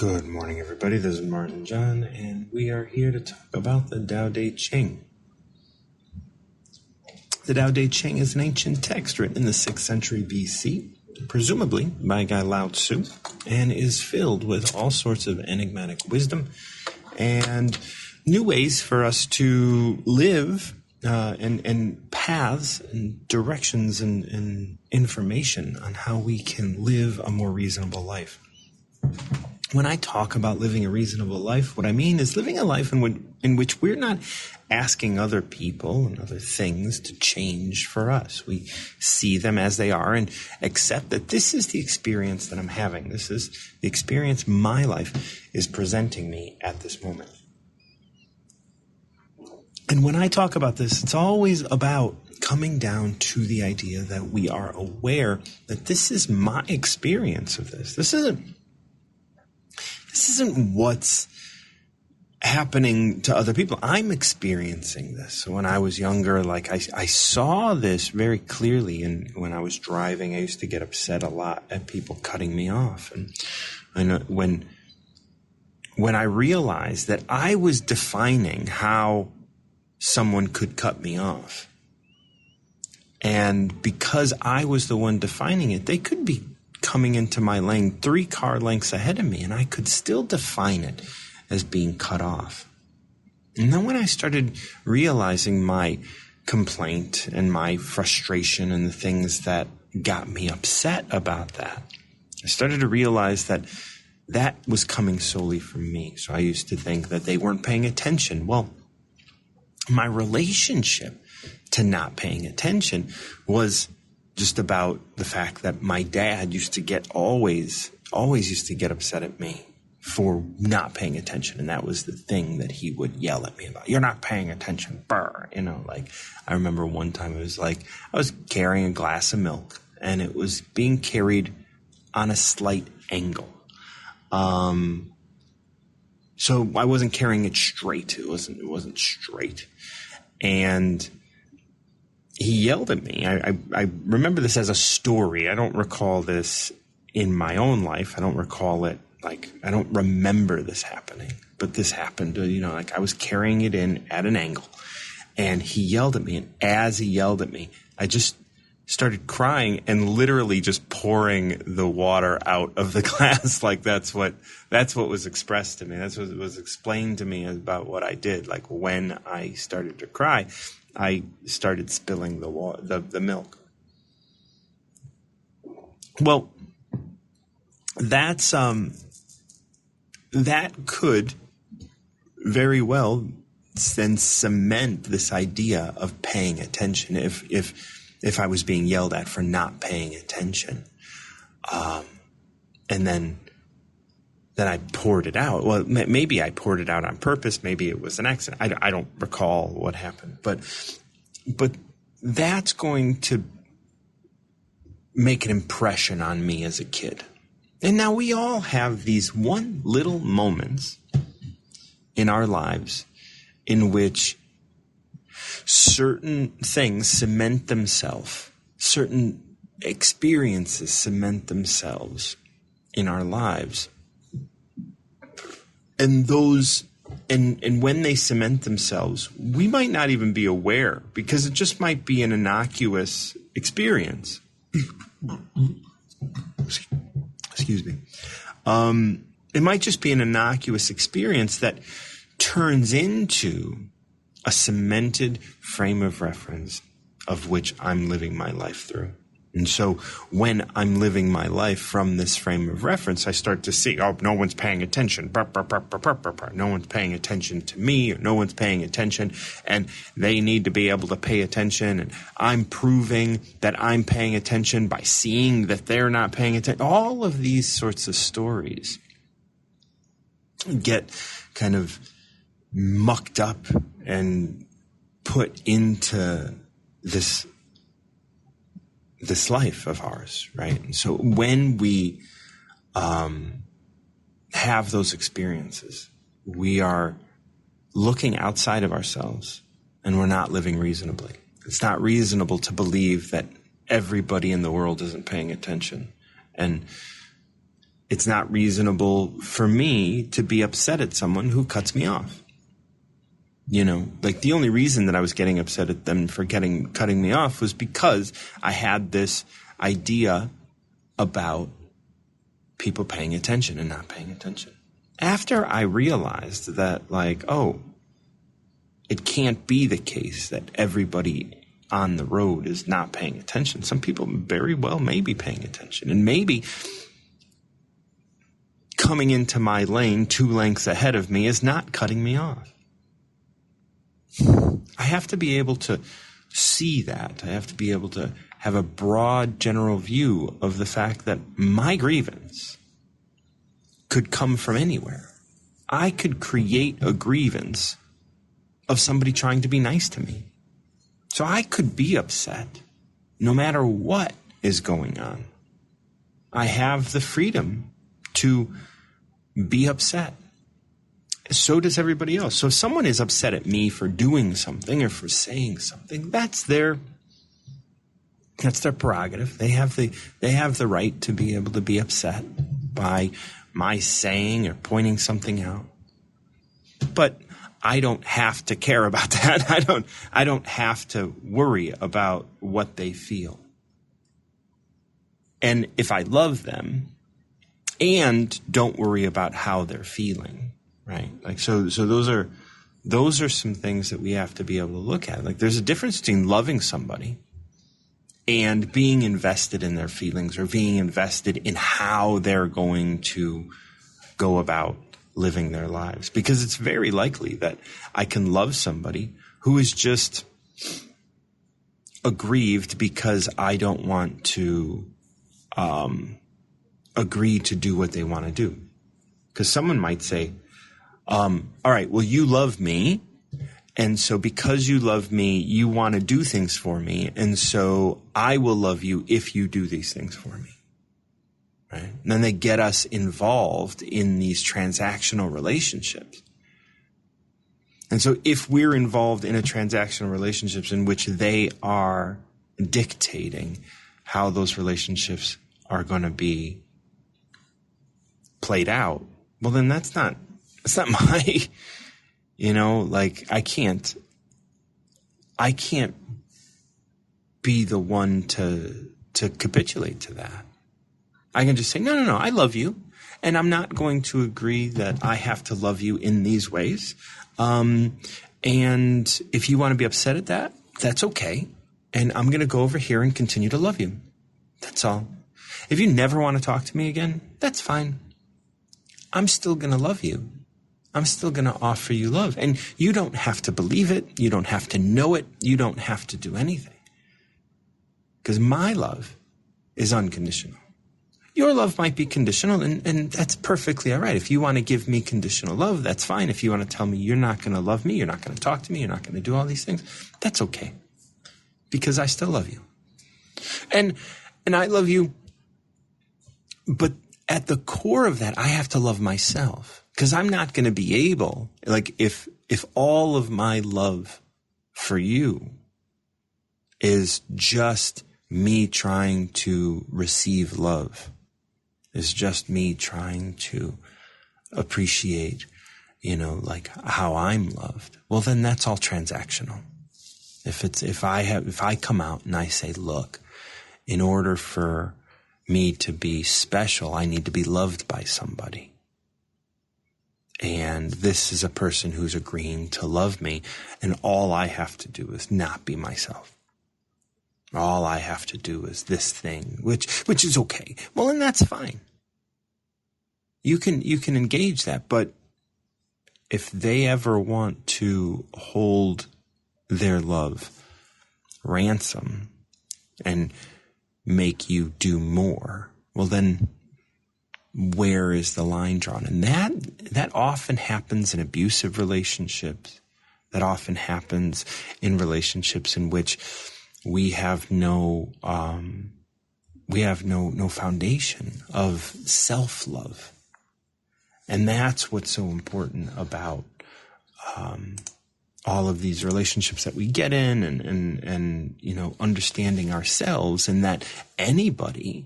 Good morning, everybody. This is Martin John, and we are here to talk about the Tao Te Ching. The Tao Te Ching is an ancient text written in the 6th century BC, presumably by a guy Lao Tzu, and is filled with all sorts of enigmatic wisdom and new ways for us to live and paths and directions and information on how we can live a more reasonable life. When I talk about living a reasonable life, what I mean is living a life in which we're not asking other people and other things to change for us. We see them as they are and accept that this is the experience that I'm having. This is the experience my life is presenting me at this moment. And when I talk about this, it's always about coming down to the idea that we are aware that this is my experience of this. This isn't what's happening to other people. I'm experiencing this. So when I was younger, I saw this very clearly. And when I was driving, I used to get upset a lot at people cutting me off. And I know when I realized that I was defining how someone could cut me off, and because I was the one defining it, they could be coming into my lane 3 car lengths ahead of me, and I could still define it as being cut off. And then when I started realizing my complaint and my frustration and the things that got me upset about that, I started to realize that that was coming solely from me. So I used to think that they weren't paying attention. Well, my relationship to not paying attention was just about the fact that my dad used to always used to get upset at me for not paying attention. And that was the thing that he would yell at me about. You're not paying attention. Brr. I remember one time it was I was carrying a glass of milk and it was being carried on a slight angle. So I wasn't carrying it straight. It wasn't straight. And he yelled at me. I remember this as a story. I don't recall this in my own life. I don't recall it, I don't remember this happening. But this happened, I was carrying it in at an angle. And he yelled at me. And as he yelled at me, I just started crying and literally just pouring the water out of the glass. That's what was expressed to me. That's what was explained to me about what I did. When I started to cry, I started spilling the milk. Well, that could very well then cement this idea of paying attention. If I was being yelled at for not paying attention, and then I poured it out. Well, maybe I poured it out on purpose. Maybe it was an accident. I don't recall what happened. But that's going to make an impression on me as a kid. And now we all have these one little moments in our lives in which certain things cement themselves, certain experiences cement themselves in our lives. And when they cement themselves, we might not even be aware because it just might be an innocuous experience. Excuse me. It might just be an innocuous experience that turns into a cemented frame of reference of which I'm living my life through. And so when I'm living my life from this frame of reference, I start to see, no one's paying attention. No one's paying attention to me. No one's paying attention. And they need to be able to pay attention. And I'm proving that I'm paying attention by seeing that they're not paying attention. All of these sorts of stories get kind of mucked up and put into this life of ours, right? And so when we have those experiences, we are looking outside of ourselves and we're not living reasonably. It's not reasonable to believe that everybody in the world isn't paying attention. And it's not reasonable for me to be upset at someone who cuts me off. Like the only reason that I was getting upset at them for cutting me off was because I had this idea about people paying attention and not paying attention. After I realized that, it can't be the case that everybody on the road is not paying attention. Some people very well may be paying attention, and maybe coming into my lane 2 lengths ahead of me is not cutting me off. I have to be able to see that. I have to be able to have a broad general view of the fact that my grievance could come from anywhere. I could create a grievance of somebody trying to be nice to me. So I could be upset no matter what is going on. I have the freedom to be upset. So does everybody else. So if someone is upset at me for doing something or for saying something, that's their prerogative. They have the right to be able to be upset by my saying or pointing something out. But I don't have to care about that. I don't have to worry about what they feel. And if I love them and don't worry about how they're feeling, right? So those are some things that we have to be able to look at. There's a difference between loving somebody and being invested in their feelings or being invested in how they're going to go about living their lives. Because it's very likely that I can love somebody who is just aggrieved because I don't want to agree to do what they want to do. Because someone might say, all right, well, you love me. And so because you love me, you want to do things for me. And so I will love you if you do these things for me. Right? And then they get us involved in these transactional relationships. And so if we're involved in a transactional relationships in which they are dictating how those relationships are going to be played out, well, then that's not my, I can't be the one to capitulate to that. I can just say, no, I love you. And I'm not going to agree that I have to love you in these ways. And if you want to be upset at that, that's okay. And I'm going to go over here and continue to love you. That's all. If you never want to talk to me again, that's fine. I'm still going to love you. I'm still going to offer you love. And you don't have to believe it. You don't have to know it. You don't have to do anything. Because my love is unconditional. Your love might be conditional, and that's perfectly all right. If you want to give me conditional love, that's fine. If you want to tell me you're not going to love me, you're not going to talk to me, you're not going to do all these things, that's okay. Because I still love you. And I love you, but at the core of that, I have to love myself. Because I'm not going to be able, if all of my love for you is just me trying to receive love, is just me trying to appreciate, how I'm loved, well, then that's all transactional. If I come out and I say, look, in order for me to be special, I need to be loved by somebody. And this is a person who's agreeing to love me, and all I have to do is not be myself. All I have to do is this thing, which is okay. Well, and that's fine. You can engage that, but if they ever want to hold their love ransom and make you do more, well, then where is the line drawn? And that often happens in abusive relationships. That often happens in relationships in which we have no foundation of self-love. And that's what's so important about all of these relationships that we get in and understanding ourselves, and that anybody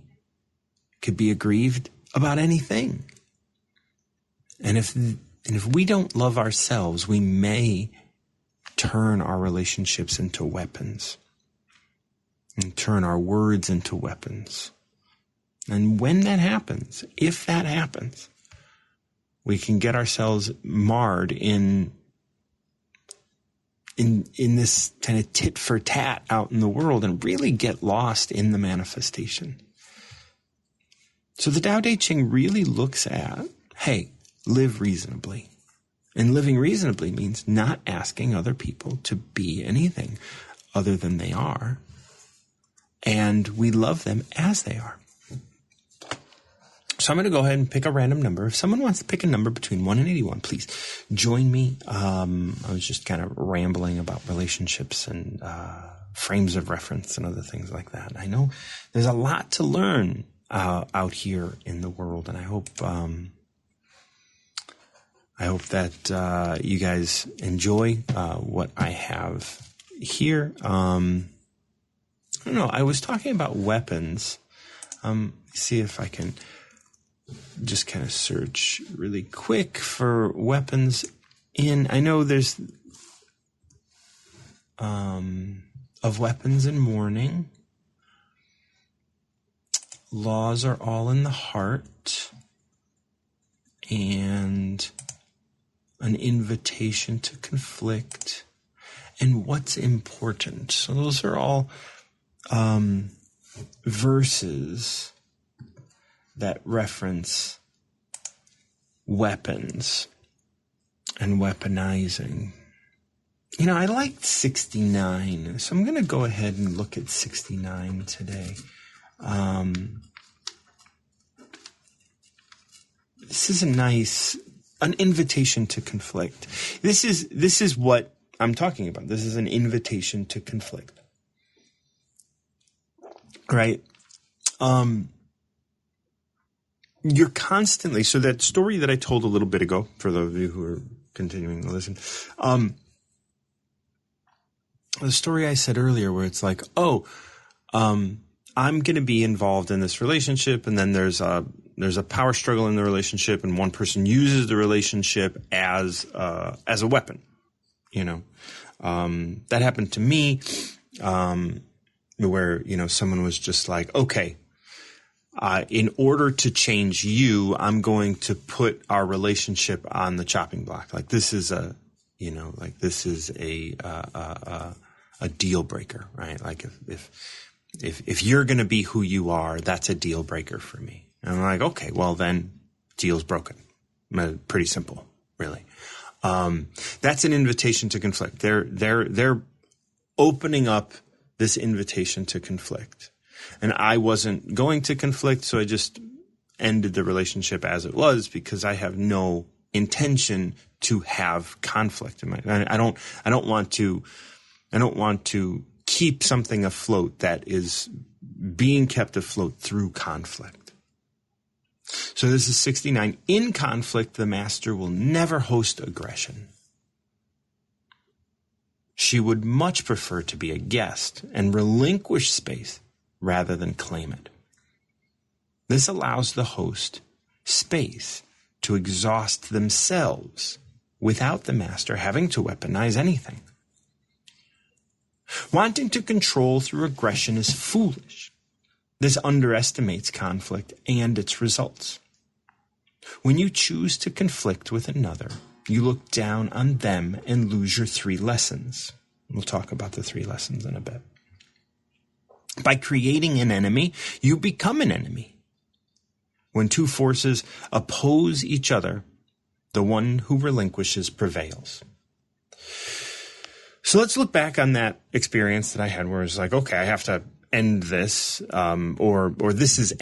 could be aggrieved about anything. And if we don't love ourselves, we may turn our relationships into weapons and turn our words into weapons. And when that happens, if that happens, we can get ourselves marred in this kind of tit for tat out in the world and really get lost in the manifestation. So the Tao Te Ching really looks at, hey, live reasonably. And living reasonably means not asking other people to be anything other than they are. And we love them as they are. So I'm going to go ahead and pick a random number. If someone wants to pick a number between 1 and 81, please join me. I was just kind of rambling about relationships and frames of reference and other things like that. I know there's a lot to learn out here in the world, and I hope that you guys enjoy what I have here. I don't know. I was talking about weapons. See if I can just kind of search really quick for weapons I know there's of weapons in mourning. Laws are all in the heart. And an invitation to conflict. And what's important. So those are all verses that reference weapons and weaponizing. You know, I liked 69, so I'm going to go ahead and look at 69 today. This is an invitation to conflict. This is what I'm talking about. This is an invitation to conflict. Right? You're constantly, so that story that I told a little bit ago, for those of you who are continuing to listen, the story I said earlier where it's like, I'm going to be involved in this relationship, and then there's a power struggle in the relationship, and one person uses the relationship as a weapon. You know, that happened to me, where, you know, someone was just like, okay, in order to change you, I'm going to put our relationship on the chopping block. Like this is a deal breaker, right? Like if you're going to be who you are, that's a deal breaker for me. And I'm like, okay, well then deal's broken. Pretty simple, really. That's an invitation to conflict. They're opening up this invitation to conflict. And I wasn't going to conflict, so I just ended the relationship as it was because I have no intention to have conflict in my. I don't want to keep something afloat that is being kept afloat through conflict. So this is 69. In conflict, the master will never host aggression. She would much prefer to be a guest and relinquish space rather than claim it. This allows the host space to exhaust themselves without the master having to weaponize anything. Wanting to control through aggression is foolish. This underestimates conflict and its results. When you choose to conflict with another, you look down on them and lose your 3 lessons. We'll talk about the 3 lessons in a bit. By creating an enemy, you become an enemy. When 2 forces oppose each other, the one who relinquishes prevails. So let's look back on that experience that I had where it's like, okay, I have to end this, or this is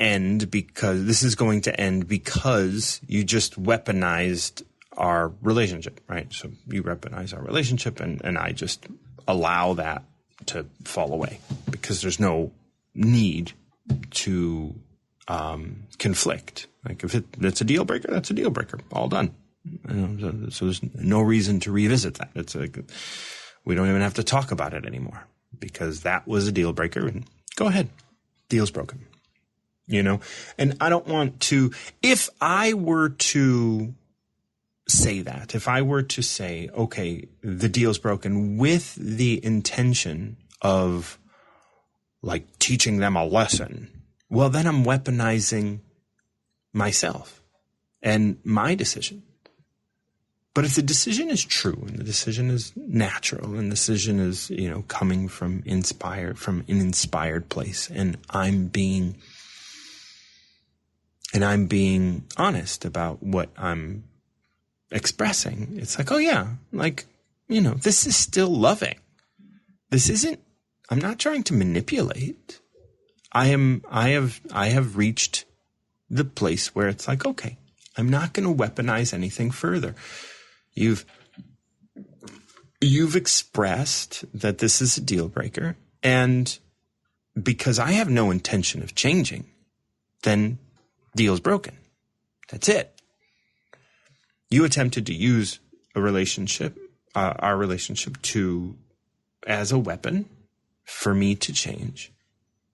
going to end because you just weaponized our relationship, right? So you weaponize our relationship and I just allow that to fall away because there's no need to conflict. Like if it's a deal breaker, that's a deal breaker. All done. So there's no reason to revisit that. It's like we don't even have to talk about it anymore because that was a deal breaker. And go ahead, deal's broken. And I don't want to, if I were to say that, if I were to say, okay, the deal's broken with the intention of like teaching them a lesson, well, then I'm weaponizing myself and my decision. But if the decision is true and the decision is natural and the decision is, coming from an inspired place, and I'm being honest about what I'm expressing, it's like, oh yeah, this is still loving. I'm not trying to manipulate. I have reached the place where it's like, okay, I'm not going to weaponize anything further. You've expressed that this is a deal breaker, and because I have no intention of changing, then deal's broken. That's it. You attempted to use our relationship as a weapon for me to change.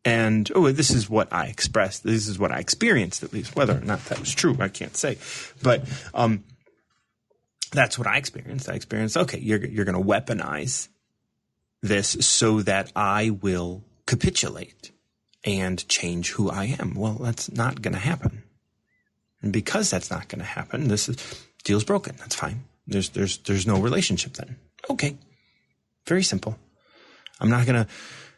And, this is what I expressed. This is what I experienced, at least. Whether or not that was true, I can't say. But that's what I experienced. Okay, you're going to weaponize this so that I will capitulate and change who I am. Well, that's not going to happen. And because that's not going to happen, deal's broken. That's fine. There's no relationship then. Okay. Very simple. I'm not going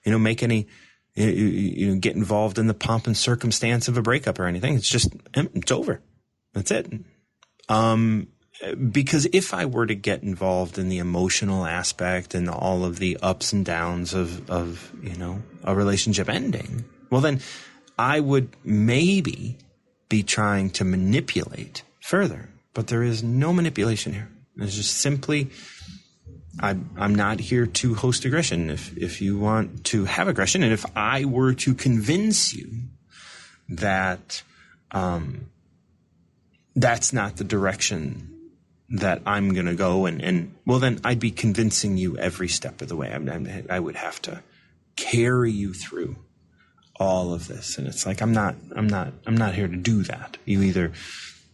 to, make any, get involved in the pomp and circumstance of a breakup or anything. It's over. That's it. Because if I were to get involved in the emotional aspect and all of the ups and downs of a relationship ending, well, then I would maybe be trying to manipulate further. But there is no manipulation here. It's just simply, I'm not here to host aggression. If you want to have aggression, and if I were to convince you that that's not the direction that I'm going to go, and well, then I'd be convincing you every step of the way. I would have to carry you through all of this, and it's like I'm not here to do that.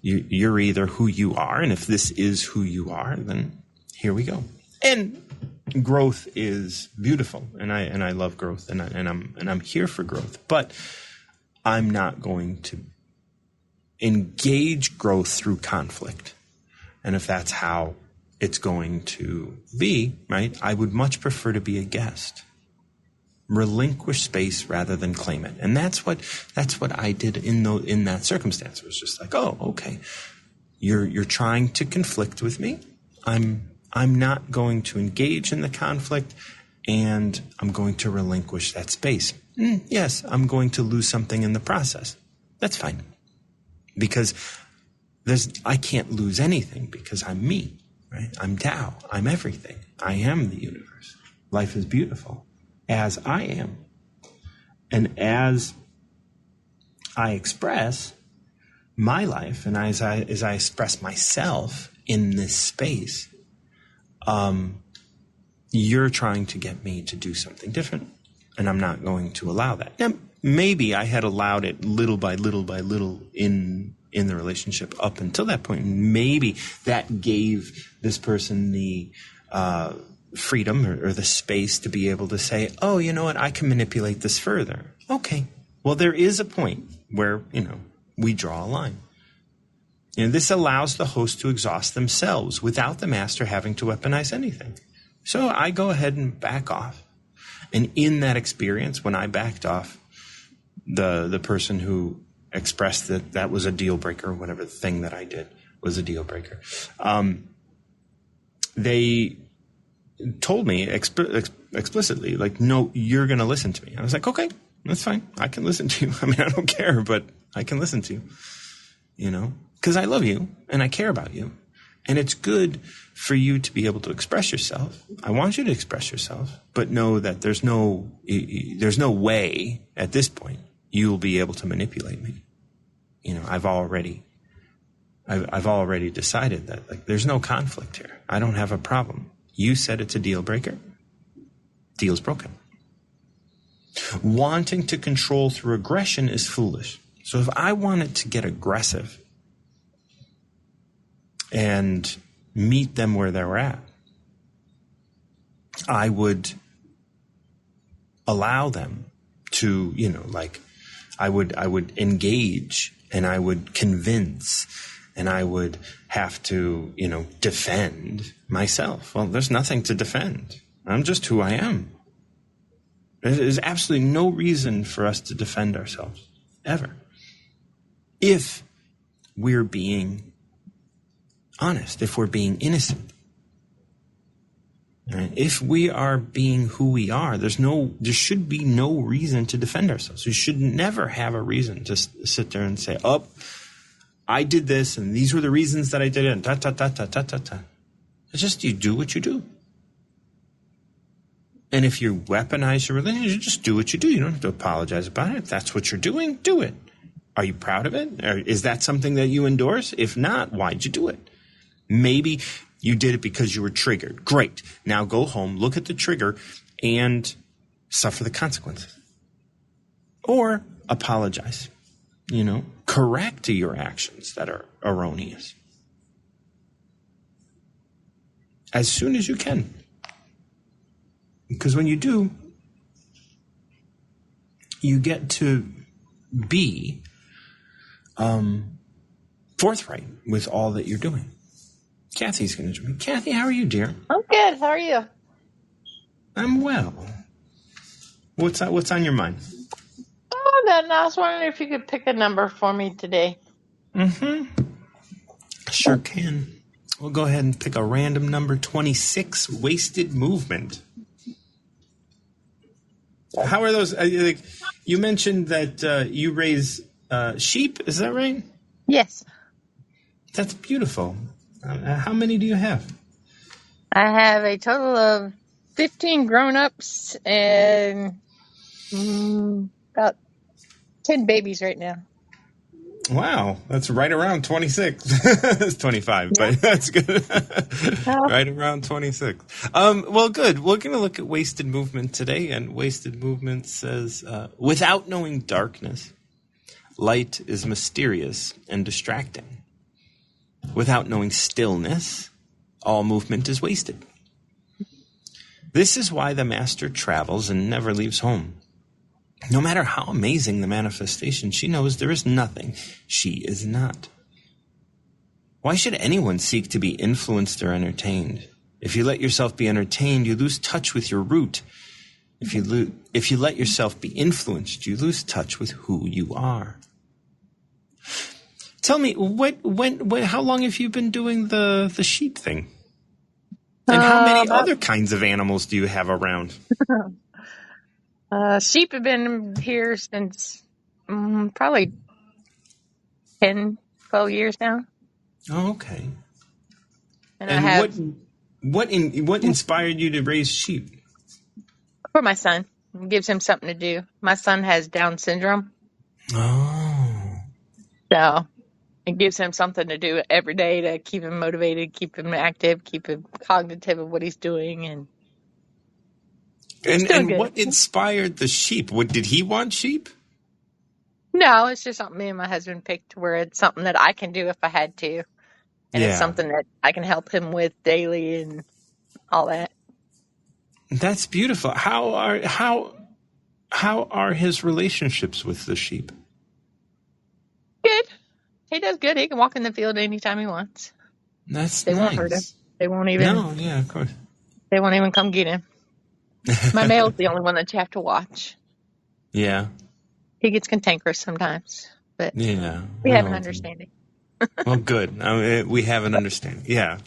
You're either who you are, and if this is who you are, then here we go. And growth is beautiful, and I love growth, and I'm here for growth. But I'm not going to engage growth through conflict. And if that's how it's going to be, right, I would much prefer to be a guest. Relinquish space rather than claim it. And that's what I did in that circumstance. It was just like, oh, okay, you're trying to conflict with me. I'm not going to engage in the conflict, and I'm going to relinquish that space. Yes, I'm going to lose something in the process. That's fine. Because I can't lose anything because I'm me, right? I'm Tao. I'm everything. I am the universe. Life is beautiful as I am. And as I express my life, and as I express myself in this space, you're trying to get me to do something different, and I'm not going to allow that. Now, maybe I had allowed it little by little by little in the relationship up until that point. Maybe that gave this person the freedom or the space to be able to say, oh, you know what, I can manipulate this further. Okay. Well, there is a point where, we draw a line. This allows the host to exhaust themselves without the master having to weaponize anything. So I go ahead and back off. And in that experience, when I backed off, the person who expressed that was a deal breaker, whatever the thing that I did was a deal breaker, they told me explicitly, like, no, you're going to listen to me. I was like, okay, that's fine. I can listen to you. I mean, I don't care, but I can listen to you, because I love you and I care about you. And it's good for you to be able to express yourself. I want you to express yourself, but know that there's no way at this point you'll be able to manipulate me. I've already decided that, like, there's no conflict here. I don't have a problem. You said it's a deal breaker. Deal's broken. Wanting to control through aggression is foolish. So if I wanted to get aggressive and meet them where they were at, I would allow them to, I would engage, and I would convince, and I would have to, defend myself. Well, there's nothing to defend. I'm just who I am. There's absolutely no reason for us to defend ourselves, ever. If we're being honest, if we're being innocent. Right? If we are being who we are, there should be no reason to defend ourselves. We should never have a reason to sit there and say, "Oh, I did this, and these were the reasons that I did it." And It's just you do what you do. And if you weaponize your religion, you just do what you do. You don't have to apologize about it. If that's what you're doing, do it. Are you proud of it? Or is that something that you endorse? If not, why'd you do it? Maybe you did it because you were triggered. Great. Now go home, look at the trigger, and suffer the consequences. Or apologize. Correct your actions that are erroneous. As soon as you can. Because when you do, you get to be forthright with all that you're doing. Kathy's going to join me. Kathy, how are you, dear? I'm good. How are you? I'm well. What's on your mind? Oh, then I was wondering if you could pick a number for me today. Sure can. We'll go ahead and pick a random number, 26, wasted movement. How are those? You mentioned that you raise sheep. Is that right? Yes. That's beautiful. How many do you have? I have a total of 15 grown-ups and about 10 babies right now. Wow, that's right around 26. It's 25, yeah. But that's good. Right around 26. Well, good. We're going to look at wasted movement today, and wasted movement says, without knowing darkness, light is mysterious and distracting. Without knowing stillness, all movement is wasted. This is why the master travels and never leaves home. No matter how amazing the manifestation, she knows there is nothing she is not. Why should anyone seek to be influenced or entertained? If you let yourself be entertained, you lose touch with your root. If you let yourself be influenced, you lose touch with who you are. Tell me, how long have you been doing the sheep thing? And how many other kinds of animals do you have around? Sheep have been here since probably 10, 12 years now. Oh, okay. And what inspired you to raise sheep? For my son. It gives him something to do. My son has Down syndrome. Oh. So it gives him something to do every day to keep him motivated, keep him active, keep him cognitive of what he's doing. And what inspired the sheep? Did he want sheep? No, it's just something me and my husband picked where it's something that I can do if I had to. And It's something that I can help him with daily and all that. That's beautiful. How are his relationships with the sheep? Good. He does good. He can walk in the field anytime he wants. They won't hurt him. They won't even. No, yeah, of course. They won't even come get him. My male's the only one that you have to watch. Yeah. He gets cantankerous sometimes, but we have an understanding. Well, good. We have an understanding. Yeah,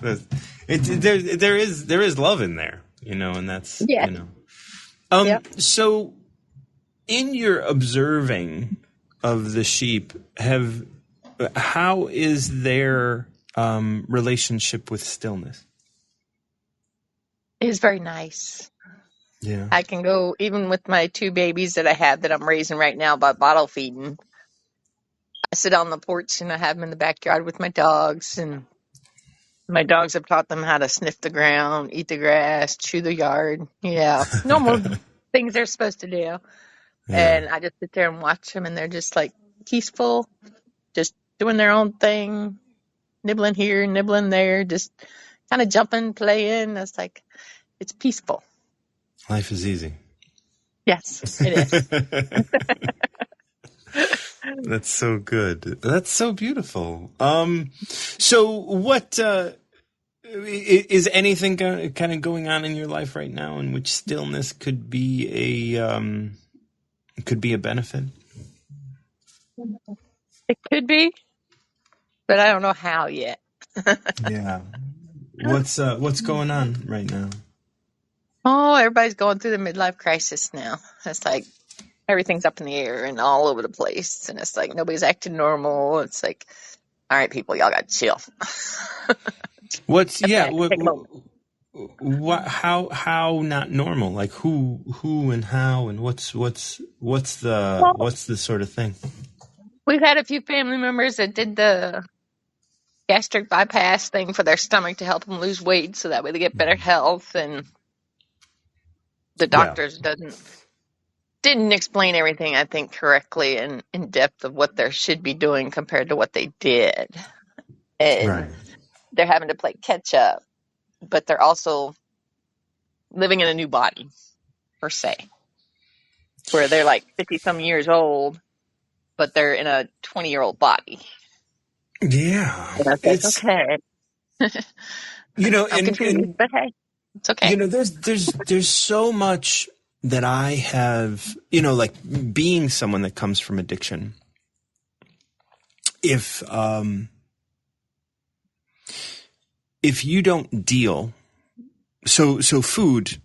there is love in there, and that's So, in your observing of the sheep, how is their relationship with stillness? It's very nice. Yeah. I can go, even with my 2 babies that I have that I'm raising right now by bottle feeding. I sit on the porch and I have them in the backyard with my dogs, and my dogs have taught them how to sniff the ground, eat the grass, chew the yard. Normal things they're supposed to do. Yeah. And I just sit there and watch them, and they're just like peaceful, just doing their own thing, nibbling here, nibbling there, just kind of jumping, playing. It's like, it's peaceful. Life is easy. Yes, it is. That's so good. That's so beautiful. So what is anything kind of going on in your life right now in which stillness could be a benefit? It could be, but I don't know how yet. Yeah. What's going on right now? Oh, everybody's going through the midlife crisis now. It's like everything's up in the air and all over the place. And it's like nobody's acting normal. It's like, all right, people, y'all got to chill. What's yeah? Take a moment. What? How not normal? Like who and how and what's the sort of thing? We've had a few family members that did the gastric bypass thing for their stomach to help them lose weight so that way they get better health. And the Well, doctors didn't explain everything, I think, correctly and in depth of what they should be doing compared to what they did. right. And they're having to play catch up, but they're also living in a new body, per se, where they're like 50 some years old, but they're in a 20-year-old body. Yeah, And I was like, it's okay, I'm confused, and but hey, it's okay. there's so much that I have, like being someone that comes from addiction. If you don't deal, so food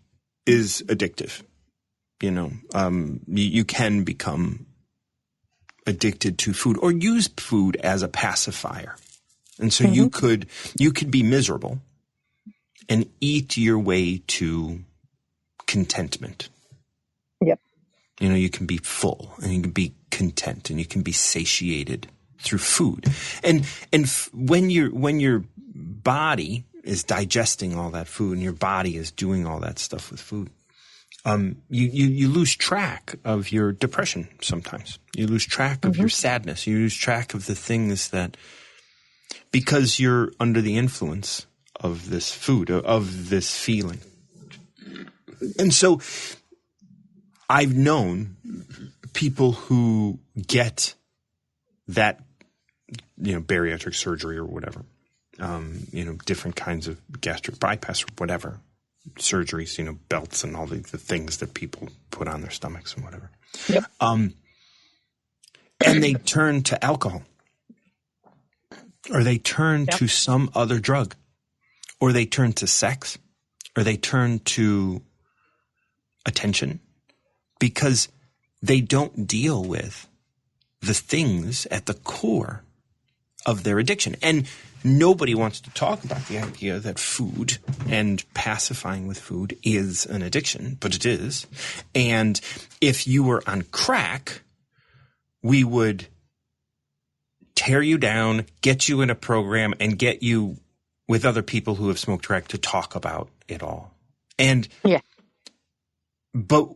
is addictive. You can become addicted to food or use food as a pacifier. And so you could be miserable and eat your way to contentment. Yep. You can be full and you can be content and you can be satiated through food. And when your body is digesting all that food and your body is doing all that stuff with food, you lose track of your depression sometimes. You lose track of your sadness. You lose track of the things that, because you're under the influence of this food, of this feeling. And so I've known people who get that, bariatric surgery or whatever, different kinds of gastric bypass or whatever. Surgeries, belts and all the things that people put on their stomachs and whatever. Yep. And they turn to alcohol, or they turn to some other drug, or they turn to sex, or they turn to attention, because they don't deal with the things at the core of their addiction. And nobody wants to talk about the idea that food and pacifying with food is an addiction, but it is. And if you were on crack, we would tear you down, get you in a program, and get you with other people who have smoked crack to talk about it all. And but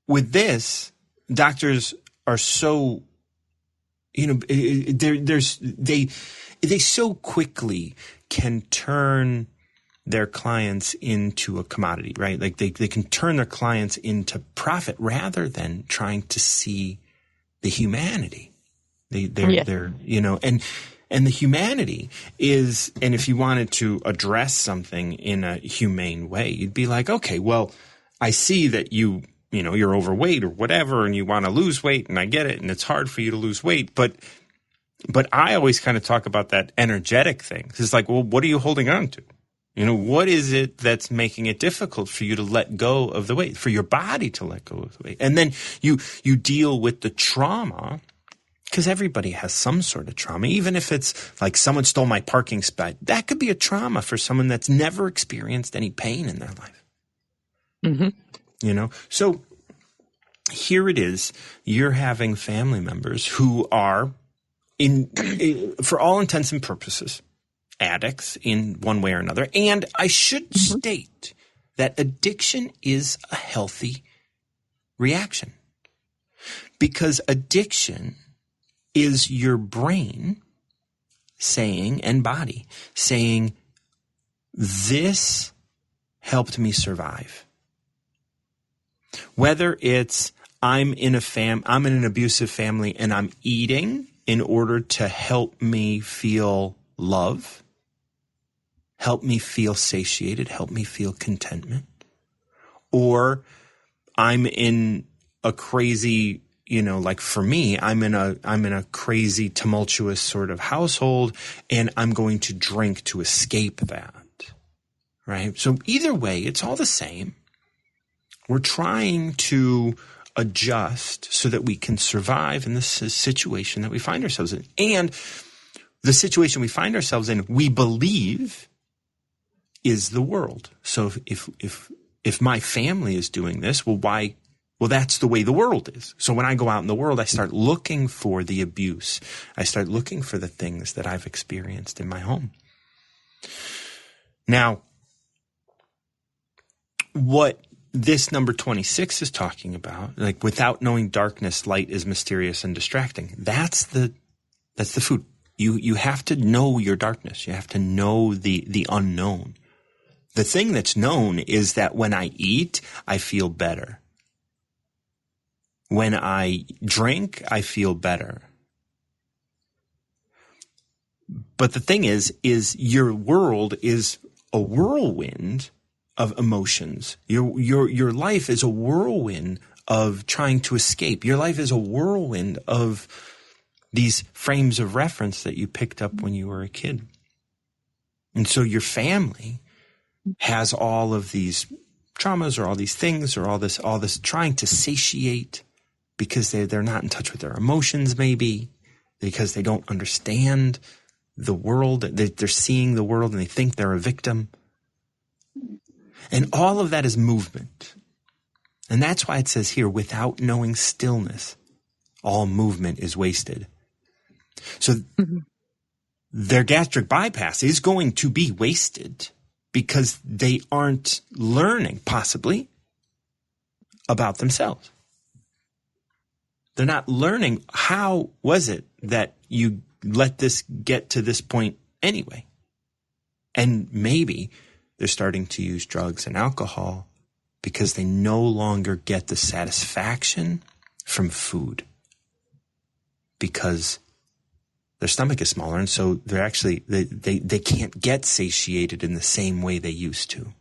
with this, doctors are so, they so quickly can turn their clients into a commodity, right? Like they can turn their clients into profit rather than trying to see the humanity. They're and the humanity is, and if you wanted to address something in a humane way, you'd be like, okay, well, I see that you're overweight or whatever, and you want to lose weight, and I get it, and it's hard for you to lose weight, but I always kind of talk about that energetic thing. It's like, well, what are you holding on to? What is it that's making it difficult for you to let go of the weight, for your body to let go of the weight? And then you deal with the trauma, because everybody has some sort of trauma, even if it's like someone stole my parking spot. That could be a trauma for someone that's never experienced any pain in their life. So here it is. You're having family members who are, for all intents and purposes, addicts in one way or another. And I should state that addiction is a healthy reaction, because addiction is your brain saying, and body saying, this helped me survive. Whether it's I'm in an abusive family and I'm eating in order to help me feel love, help me feel satiated, help me feel contentment. Or I'm in a crazy, like for me, I'm in a crazy tumultuous sort of household and I'm going to drink to escape that. Right? So either way, it's all the same. We're trying to adjust so that we can survive in this situation that we find ourselves in. And the situation we find ourselves in, we believe is the world. So if my family is doing this, well, why? Well, that's the way the world is. So when I go out in the world, I start looking for the abuse. I start looking for the things that I've experienced in my home. Now, what this number 26 is talking about, like without knowing darkness, light is mysterious and distracting. That's the food. You have to know your darkness. You have to know the unknown. The thing that's known is that when I eat, I feel better. When I drink, I feel better. But the thing is your world is a whirlwind of emotions. Your life is a whirlwind of trying to escape. Your life is a whirlwind of these frames of reference that you picked up when you were a kid. And so your family has all of these traumas or all these things or all this trying to satiate because they're not in touch with their emotions, maybe because they don't understand the world. They're seeing the world and they think they're a victim. And all of that is movement. And that's why it says here, without knowing stillness, all movement is wasted. So their gastric bypass is going to be wasted because they aren't learning, possibly, about themselves. They're not learning how was it that you let this get to this point anyway. And maybe they're starting to use drugs and alcohol because they no longer get the satisfaction from food because their stomach is smaller, and so they're actually they can't get satiated in the same way they used to.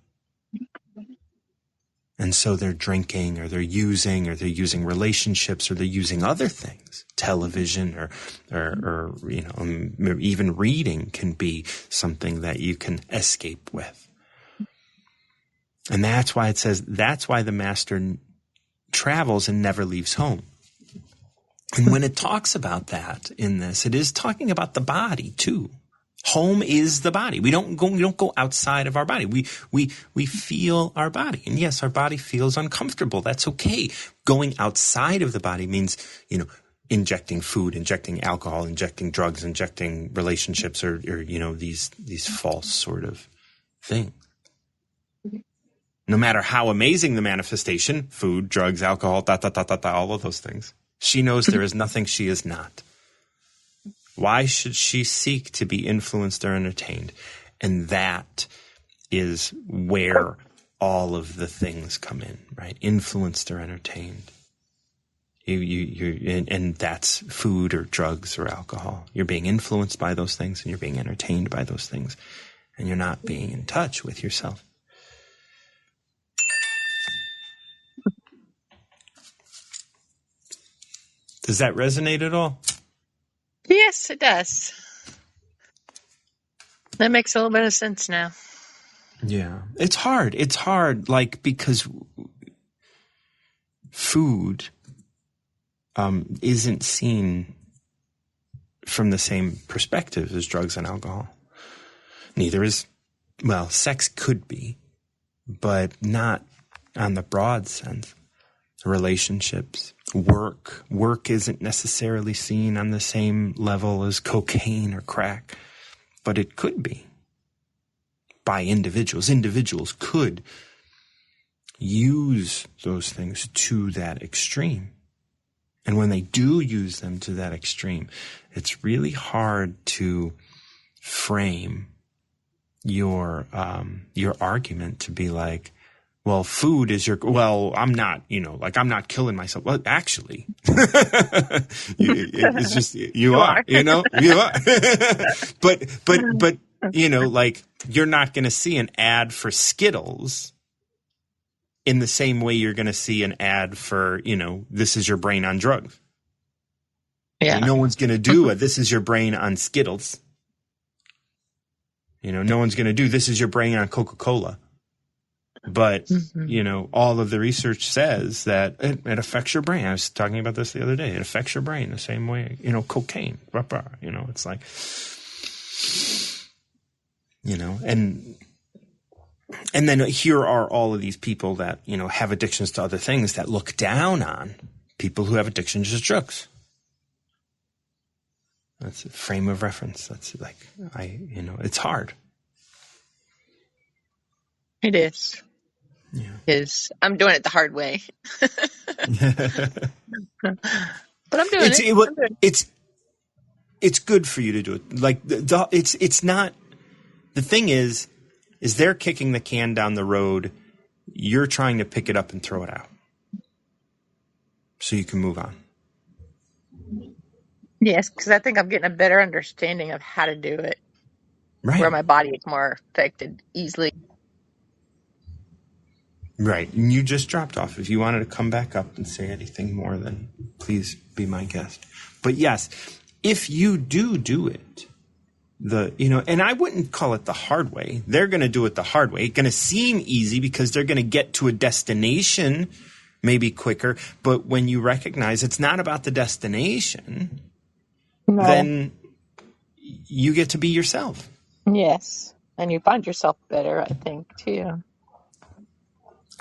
And so they're drinking or they're using relationships or they're using other things. Television or even reading can be something that you can escape with. And that's why it says, that's why the master travels and never leaves home. And when it talks about that in this, it is talking about the body too. Home is the body. We don't go outside of our body. We feel our body. And yes, our body feels uncomfortable. That's okay. Going outside of the body means, injecting food, injecting alcohol, injecting drugs, injecting relationships or these false sort of things. No matter how amazing the manifestation, food, drugs, alcohol, all of those things, she knows there is nothing she is not. Why should she seek to be influenced or entertained? And that is where all of the things come in, right? Influenced or entertained. And that's food or drugs or alcohol. You're being influenced by those things and you're being entertained by those things. And you're not being in touch with yourself. Does that resonate at all? Yes, it does. That makes a little bit of sense now. Yeah. It's hard, because food isn't seen from the same perspective as drugs and alcohol. Neither is, sex could be, but not on the broad sense. Relationships, work isn't necessarily seen on the same level as cocaine or crack, but it could be by individuals. Individuals could use those things to that extreme. And when they do use them to that extreme, it's really hard to frame your argument to be like, well, food is I'm not, I'm not killing myself. Well, actually, it's just, you are. But, you're not going to see an ad for Skittles in the same way you're going to see an ad for, this is your brain on drugs. Yeah. No one's going to do this is your brain on Skittles. No one's going to do this is your brain on Coca-Cola. But, all of the research says that it affects your brain. I was talking about this the other day. It affects your brain the same way, cocaine. It's like, and then here are all of these people that, have addictions to other things that look down on people who have addictions to drugs. That's a frame of reference. That's like, it's hard. It is. Yeah. Because I'm doing it the hard way. But I'm doing it. It's good for you to do it. Like, it's not, the thing is they're kicking the can down the road. You're trying to pick it up and throw it out so you can move on. Yes, because I think I'm getting a better understanding of how to do it. Right. Where my body is more affected easily. Right. And you just dropped off. If you wanted to come back up and say anything more, then please be my guest. But yes, if you do it, and I wouldn't call it the hard way. They're going to do it the hard way. It's going to seem easy because they're going to get to a destination maybe quicker. But when you recognize it's not about the destination, then you get to be yourself. Yes. And you find yourself better, I think, too.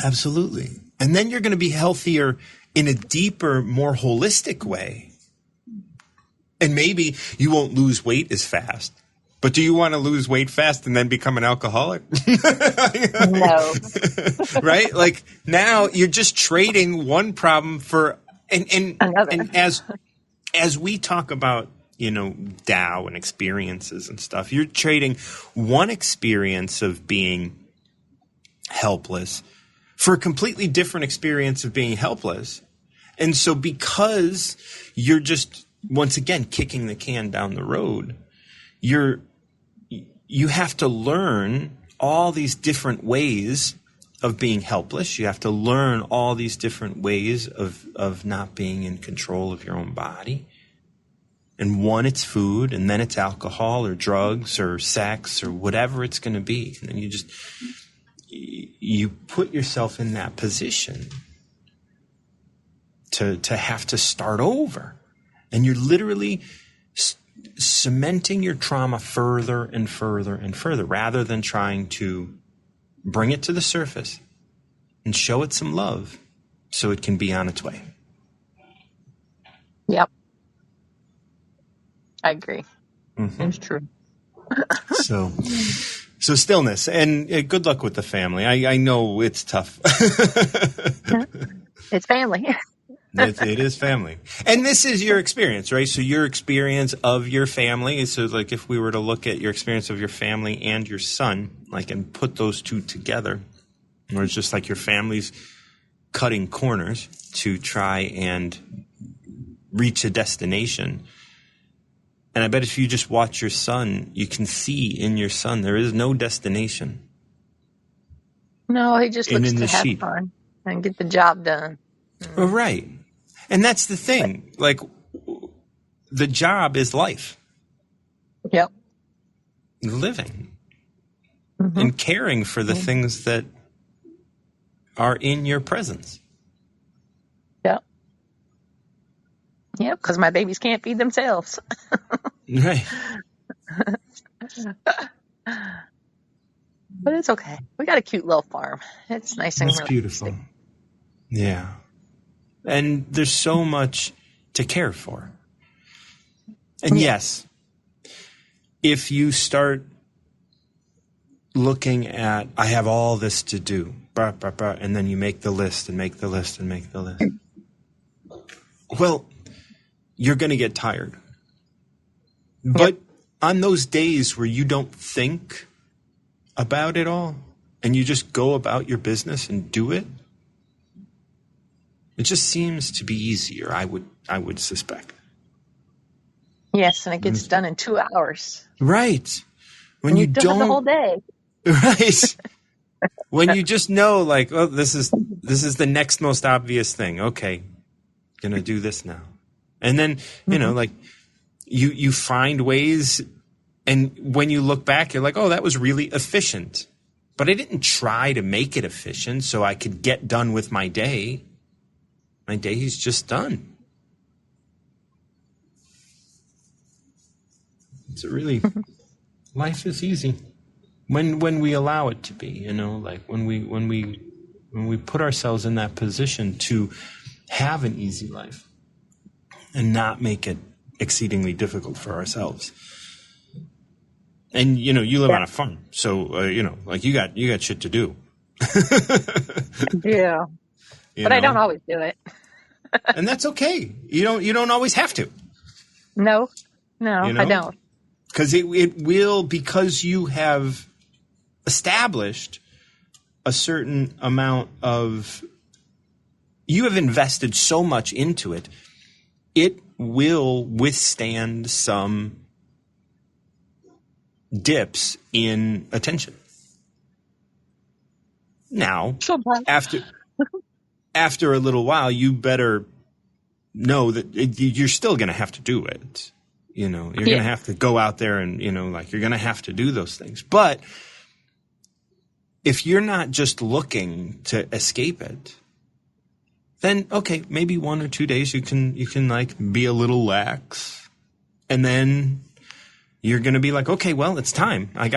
Absolutely. And then you're going to be healthier in a deeper, more holistic way. And maybe you won't lose weight as fast. But do you want to lose weight fast and then become an alcoholic? No. Right? Like, now you're just trading one problem for another. And as we talk about, Tao and experiences and stuff, you're trading one experience of being helpless for a completely different experience of being helpless. And so because you're just, once again, kicking the can down the road, you have to learn all these different ways of being helpless. You have to learn all these different ways of not being in control of your own body. And one, it's food, and then it's alcohol or drugs or sex or whatever it's going to be. And then you put yourself in that position to have to start over. And you're literally cementing your trauma further and further and further, rather than trying to bring it to the surface and show it some love so it can be on its way. Yep. I agree. Mm-hmm. It's true. So stillness, and good luck with the family. I know it's tough. It's family. It is family. And this is your experience, right? So your experience of your family. So like if we were to look at your experience of your family and your son, like, and put those two together, or it's just like your family's cutting corners to try and reach a destination. And I bet if you just watch your son, you can see in your son there is no destination. No, he just looks to have fun and get the job done. Oh, right. And that's the thing. Like, the job is life. Yep. Living. Mm-hmm. And caring for the things that are in your presence. Yep. Yep, because my babies can't feed themselves. Right. But it's okay. We got a cute little farm. It's nice and realistic. Beautiful. Yeah. And there's so much to care for. And yes, if you start looking at, I have all this to do, and then you make the list and make the list and make the list. Well, you're going to get tired. But on those days where you don't think about it all and you just go about your business and do it, it just seems to be easier, I would suspect. Yes, and it gets done in 2 hours. Right. When And you you still have the whole don't, day. right. When you just know, like, oh, this is the next most obvious thing. Okay, gonna do this now. And then, like, you find ways, and when you look back, you're like, oh, that was really efficient. But I didn't try to make it efficient so I could get done with my day. My day is just done. It's really, life is easy when we allow it to be, like when we put ourselves in that position to have an easy life and not make it exceedingly difficult for ourselves. And you live on a farm, so like you got shit to do. Yeah. But I don't always do it. And that's okay. You don't always have to. No, I don't. Because it will, because you have established a certain amount of, you have invested so much into it, it will withstand some dips in attention. Now, after a little while, you better know that you're still going to have to do it. You're going to have to go out there and, like, you're going to have to do those things. But if you're not just looking to escape it, then, okay, maybe 1 or 2 days you can like be a little lax. And then you're going to be like, okay, well, it's time. I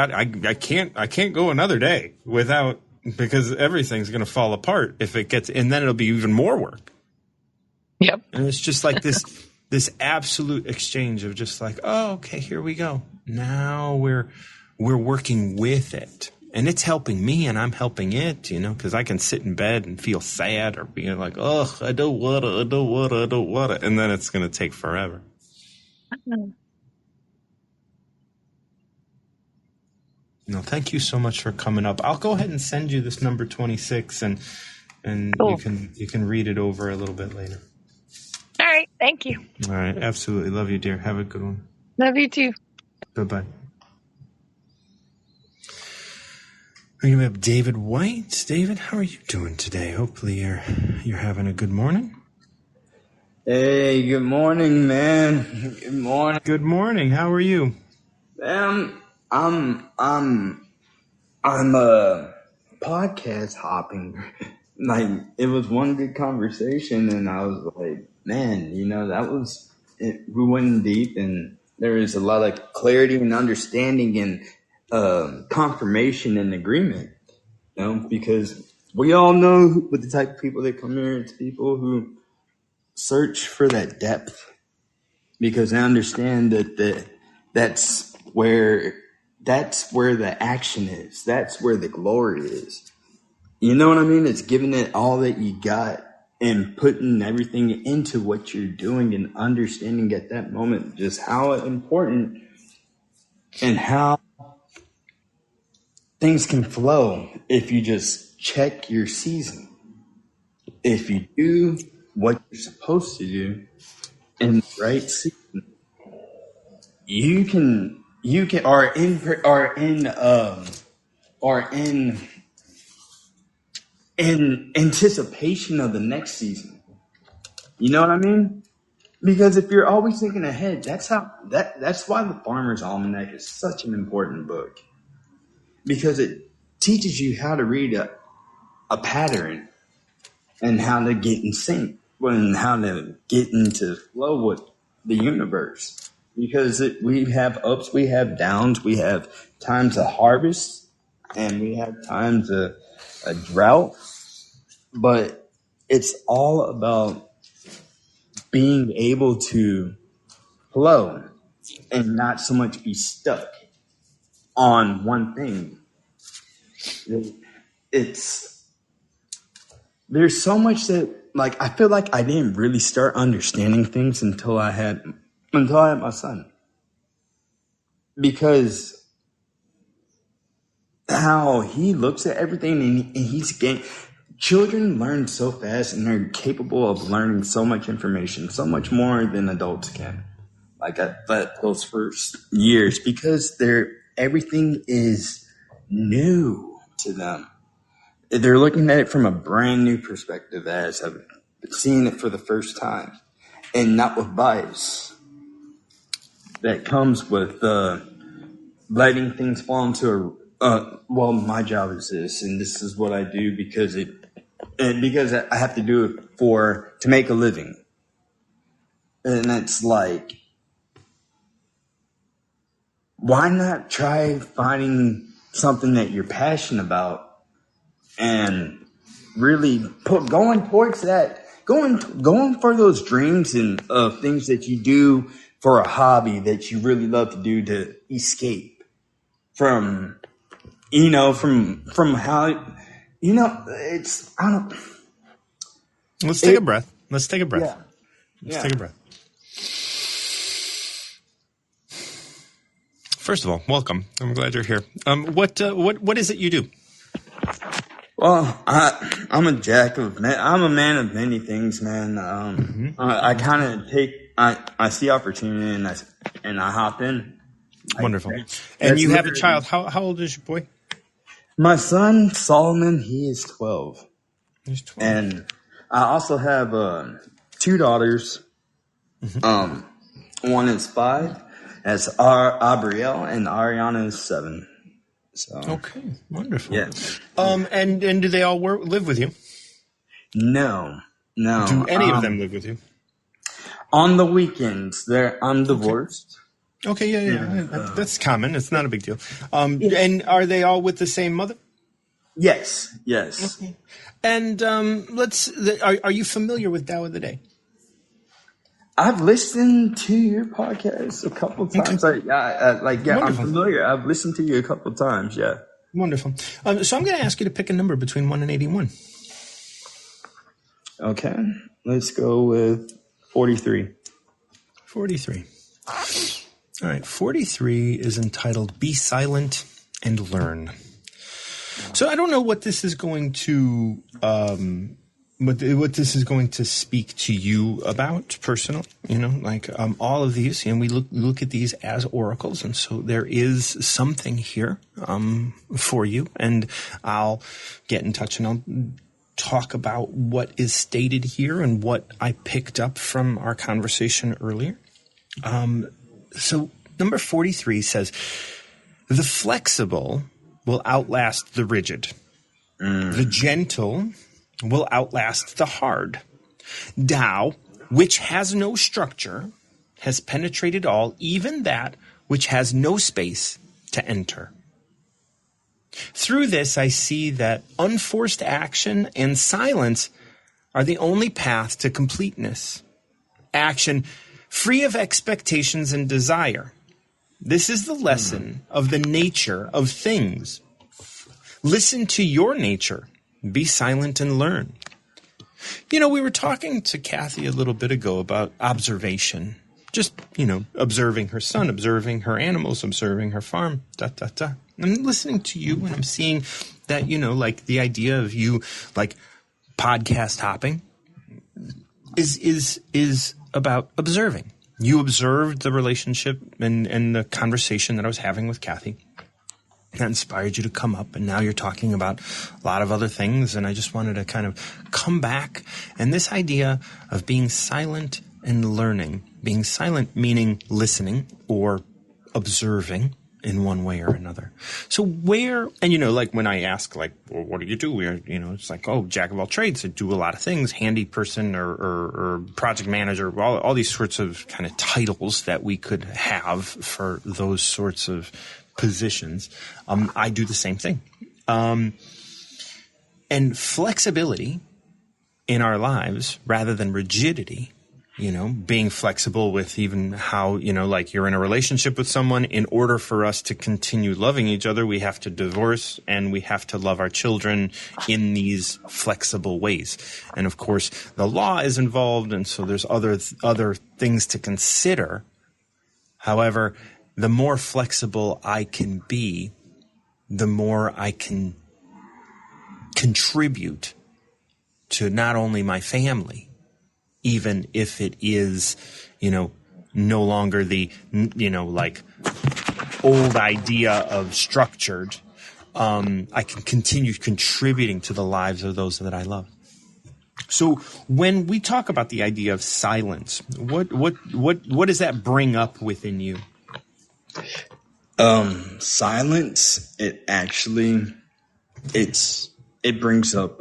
can't go another day without, because everything's going to fall apart if it gets, and then it'll be even more work. Yep. And it's just like this absolute exchange of just like, oh, okay, here we go. Now we're working with it. And it's helping me and I'm helping it, because I can sit in bed and feel sad or be like, oh, I don't want to. And then it's going to take forever. Thank you so much for coming up. I'll go ahead and send you this number 26 and cool. you can read it over a little bit later. All right. Thank you. All right. Absolutely. Love you, dear. Have a good one. Love you too. Bye-bye. We're going to have David White. David, how are you doing today? Hopefully you're having a good morning. Hey, good morning, man. Good morning. Good morning. How are you? I'm podcast hopping. Like, it was one good conversation, and I was like, man, that was it. We went deep, and there was a lot of clarity and understanding and confirmation and agreement. Because we all know what the type of people that come here. It's people who search for that depth, because they understand that that's where the action is. That's where the glory is. You know what I mean? It's giving it all that you got and putting everything into what you're doing and understanding at that moment just how important and how things can flow if you just check your season. If you do what you're supposed to do in the right season, you can are in anticipation of the next season. You know what I mean? Because if you're always thinking ahead, that's why the Farmer's Almanac is such an important book. Because it teaches you how to read a pattern and how to get in sync and how to get into flow with the universe. Because we have ups, we have downs, we have times of harvest, and we have times of a drought. But it's all about being able to flow and not so much be stuck on one thing. There's so much that like I feel like I didn't really start understanding things until I had my son. Because how he looks at everything and he's getting children learn so fast and they're capable of learning so much information, so much more than adults can. Like at those first years, because everything is new to them. They're looking at it from a brand new perspective as of seeing it for the first time, and not with bias that comes with letting things fall into well, my job is this, and this is what I do because I have to do it to make a living. And it's like, why not try finding something that you're passionate about and really going towards that, going for those dreams and things that you do for a hobby that you really love to do to escape from how, it's, I don't. Let's take a breath. Let's take a breath. Yeah. Let's take a breath. First of all, welcome. I'm glad you're here. What is it you do? Well, I'm a jack of I'm a man of many things, man. I kind of I see opportunity and I hop in. Wonderful. And you have a child. How old is your boy? My son, Solomon, he is 12. He's 12. And I also have 2 daughters. One is 5. That's Abrielle, and Ariana is 7. So okay, wonderful. Yeah. And do they all live with you? No. Do any of them live with you? On the weekends, I'm divorced. Okay, yeah. That's common. It's not a big deal. And are they all with the same mother? Yes. Okay. And are you familiar with Tao of the Day? I've listened to your podcast a couple times. Okay. I'm familiar. I've listened to you a couple times. Yeah. Wonderful. So I'm going to ask you to pick a number between 1 and 81. Okay. Let's go with 43. 43. All right. 43 is entitled "Be Silent and Learn." So I don't know what this is going to what this is going to speak to you about personally, all of these, we look at these as oracles. And so there is something here, for you, and I'll get in touch and I'll talk about what is stated here and what I picked up from our conversation earlier. So number 43 says, the flexible will outlast the rigid. The gentle will outlast the hard. Tao, which has no structure, has penetrated all, even that which has no space to enter. Through this, I see that unforced action and silence are the only path to completeness. Action free of expectations and desire. This is the lesson of the nature of things. Listen to your nature. Be silent and learn. We were talking to Kathy a little bit ago about observation. Just, observing her son, observing her animals, observing her farm, I'm listening to you and I'm seeing that, the idea of you, podcast hopping is about observing. You observed the relationship and the conversation that I was having with Kathy. That inspired you to come up, and now you're talking about a lot of other things, and I just wanted to kind of come back. And this idea of being silent and learning, being silent meaning listening or observing in one way or another. So where, and when I ask, well, what do you do? It's jack of all trades. I do a lot of things, handy person or project manager, all these sorts of kind of titles that we could have for those sorts of positions. I do the same thing. And flexibility in our lives rather than rigidity being flexible with even how, like you're in a relationship with someone. In order for us to continue loving each other, we have to divorce and we have to love our children in these flexible ways. And of course, the law is involved. And so there's other things to consider. However, the more flexible I can be, the more I can contribute to not only my family, even if it is, no longer the, like old idea of structured, I can continue contributing to the lives of those that I love. So when we talk about the idea of silence, what does that bring up within you? Silence, it brings up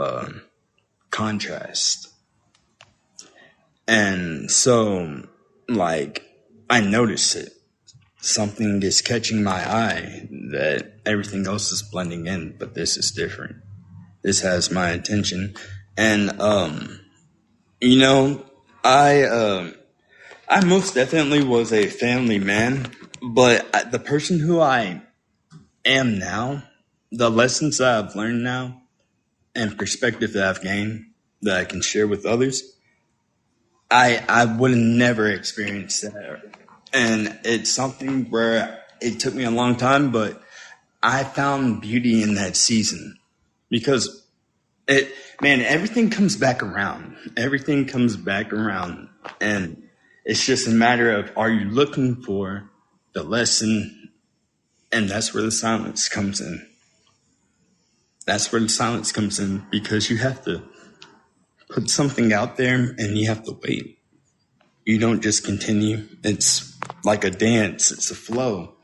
contrast. And so, like, I notice it. Something is catching my eye that everything else is blending in, but this is different. This has my attention. And, I most definitely was a family man, but the person who I am now, the lessons that I've learned now, and perspective that I've gained that I can share with others, I would have never experienced that. And it's something where it took me a long time, but I found beauty in that season because everything comes back around. Everything comes back around. And it's just a matter of, are you looking for the lesson? And that's where the silence comes in. That's where the silence comes in, because you have to put something out there and you have to wait. You don't just continue. It's like a dance. It's a flow.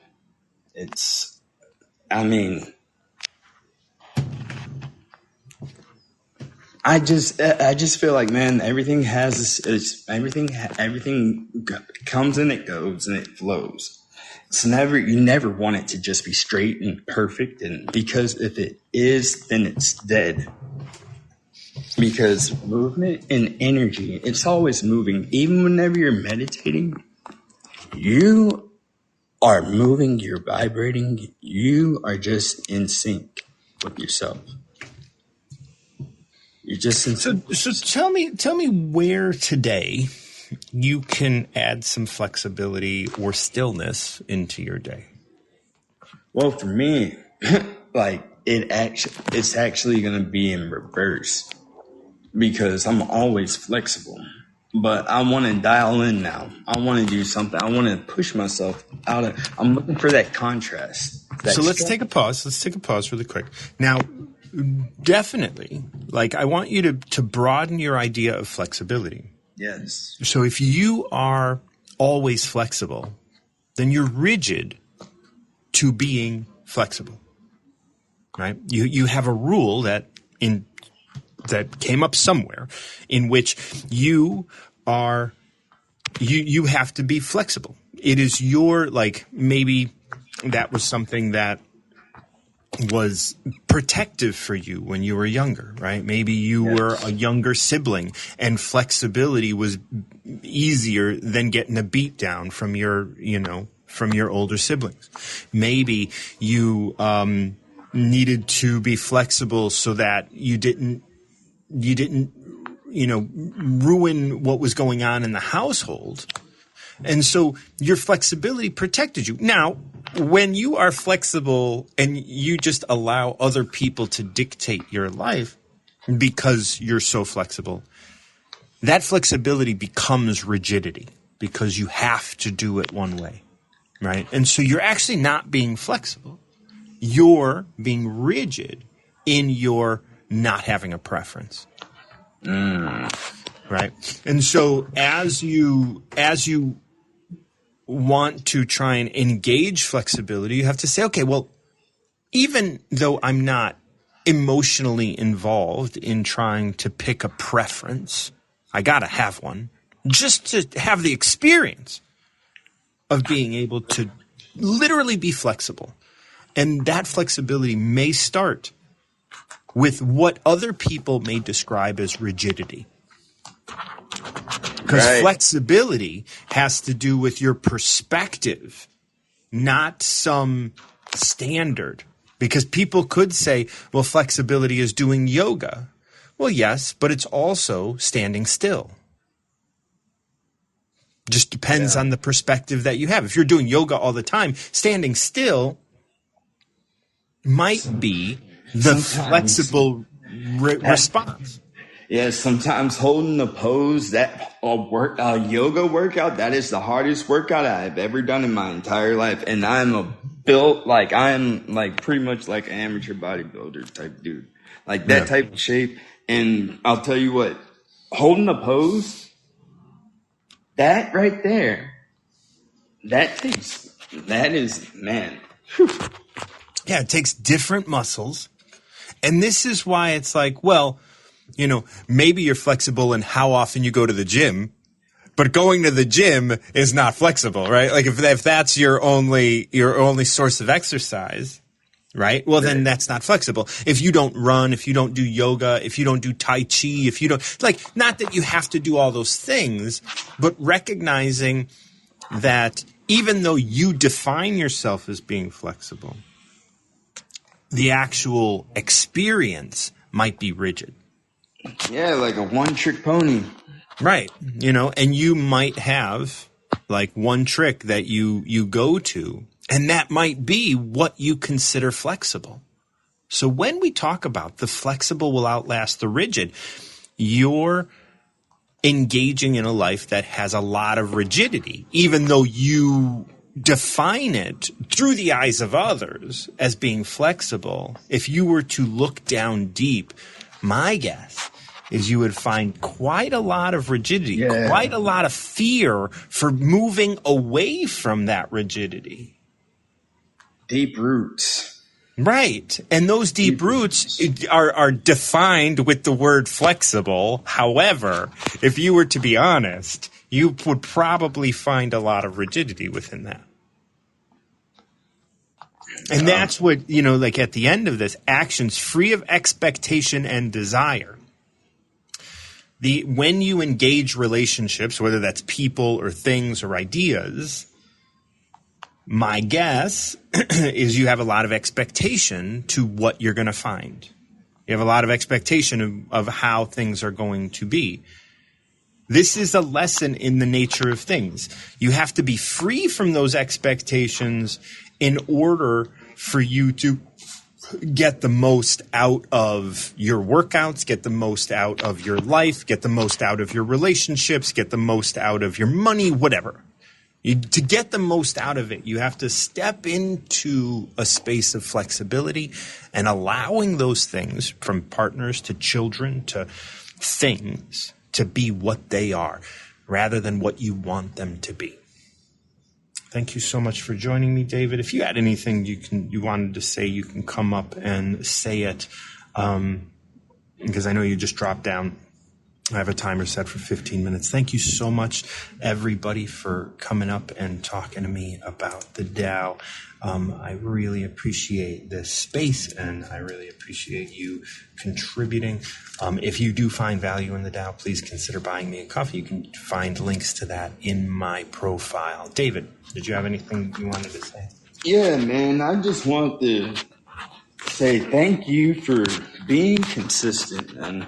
I just feel like, man, everything comes and it goes and it flows. You never want it to just be straight and perfect, and because if it is, then it's dead. Because movement and energy, it's always moving. Even whenever you're meditating, you are moving, you're vibrating, you are just in sync with yourself. You're just in sync. So tell me where today you can add some flexibility or stillness into your day. Well, for me, it's actually going to be in reverse, because I'm always flexible, but I want to dial in now. I want to do something. I want to push myself out. I'm looking for that contrast. So let's take a pause. Let's take a pause really quick. Now, definitely, I want you to broaden your idea of flexibility. Yes. So if you are always flexible, then you're rigid to being flexible, right? You have a rule that came up somewhere in which you have to be flexible. It is maybe that was something that was protective for you when you were younger, right? Maybe you were a younger sibling and flexibility was easier than getting a beat down from your older siblings. Maybe you needed to be flexible so that you didn't ruin what was going on in the household. And so your flexibility protected you. Now, when you are flexible and you just allow other people to dictate your life because you're so flexible, that flexibility becomes rigidity because you have to do it one way, right? And so you're actually not being flexible. You're being rigid in your not having a preference. Right? And so as you want to try and engage flexibility, you have to say, okay, well, even though I'm not emotionally involved in trying to pick a preference, I got to have one just to have the experience of being able to literally be flexible. And that flexibility may start with what other people may describe as rigidity. Because flexibility has to do with your perspective, not some standard. Because people could say, well, flexibility is doing yoga. Well, yes, but it's also standing still. Just depends on the perspective that you have. If you're doing yoga all the time, standing still might be the flexible response. Yeah, sometimes holding the pose, that yoga workout, that is the hardest workout I've ever done in my entire life. And I'm pretty much like an amateur bodybuilder type dude. Like that type of shape. And I'll tell you what, holding the pose, that right there, man. Whew. Yeah, it takes different muscles. And this is why it's like, well, you know, maybe you're flexible in how often you go to the gym, but going to the gym is not flexible, right? Like if that's your only source of exercise, right? Well, then that's not flexible. If you don't run, if you don't do yoga, if you don't do Tai Chi, if you don't, like, not that you have to do all those things, but recognizing that even though you define yourself as being flexible, the actual experience might be rigid. Yeah, like a one-trick pony. Right. You know, and you might have like one trick that you go to, and that might be what you consider flexible. So when we talk about the flexible will outlast the rigid, you're engaging in a life that has a lot of rigidity, even though you define it through the eyes of others as being flexible. If you were to look down deep, my guess is you would find quite a lot of rigidity, quite a lot of fear for moving away from that rigidity. Deep roots. Right. And those deep roots are defined with the word flexible. However, if you were to be honest, you would probably find a lot of rigidity within that. And that's what, you know, like at the end of this, actions free of expectation and desire. When you engage relationships, whether that's people or things or ideas, my guess is you have a lot of expectation to what you're going to find. You have a lot of expectation of how things are going to be. This is a lesson in the nature of things. You have to be free from those expectations in order for you to get the most out of your workouts, get the most out of your life, get the most out of your relationships, get the most out of your money, whatever. To get the most out of it, you have to step into a space of flexibility and allowing those things, from partners to children to things, to be what they are rather than what you want them to be. Thank you so much for joining me, David. If you had anything you wanted to say, you can come up and say it, because I know you just dropped down. I have a timer set for 15 minutes. Thank you so much, everybody, for coming up and talking to me about the Tao. I really appreciate this space, and I really appreciate you contributing. If you do find value in the Tao, please consider buying me a coffee. You can find links to that in my profile. David, did you have anything you wanted to say? Yeah, man, I just want to say thank you for being consistent, and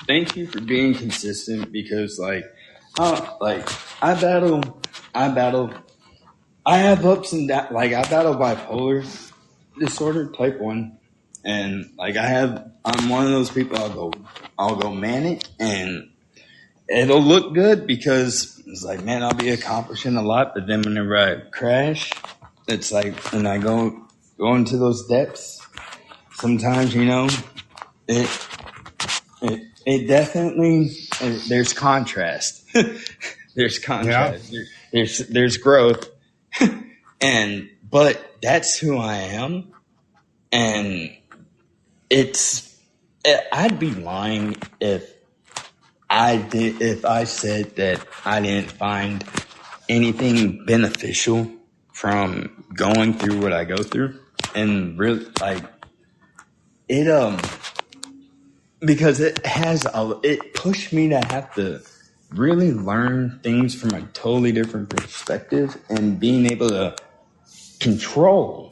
thank you for being consistent, because I have ups and downs. Like, I battle bipolar disorder, type 1. And I'm one of those people, I'll go manic, and it'll look good because it's like, man, I'll be accomplishing a lot. But then whenever I crash, it's like, and I go into those depths, sometimes, you know, it definitely, there's contrast. There's contrast. Yeah. There's growth. But that's who I am. And I'd be lying if I said that I didn't find anything beneficial from going through what I go through. And really, because it pushed me to have to really learn things from a totally different perspective and being able to control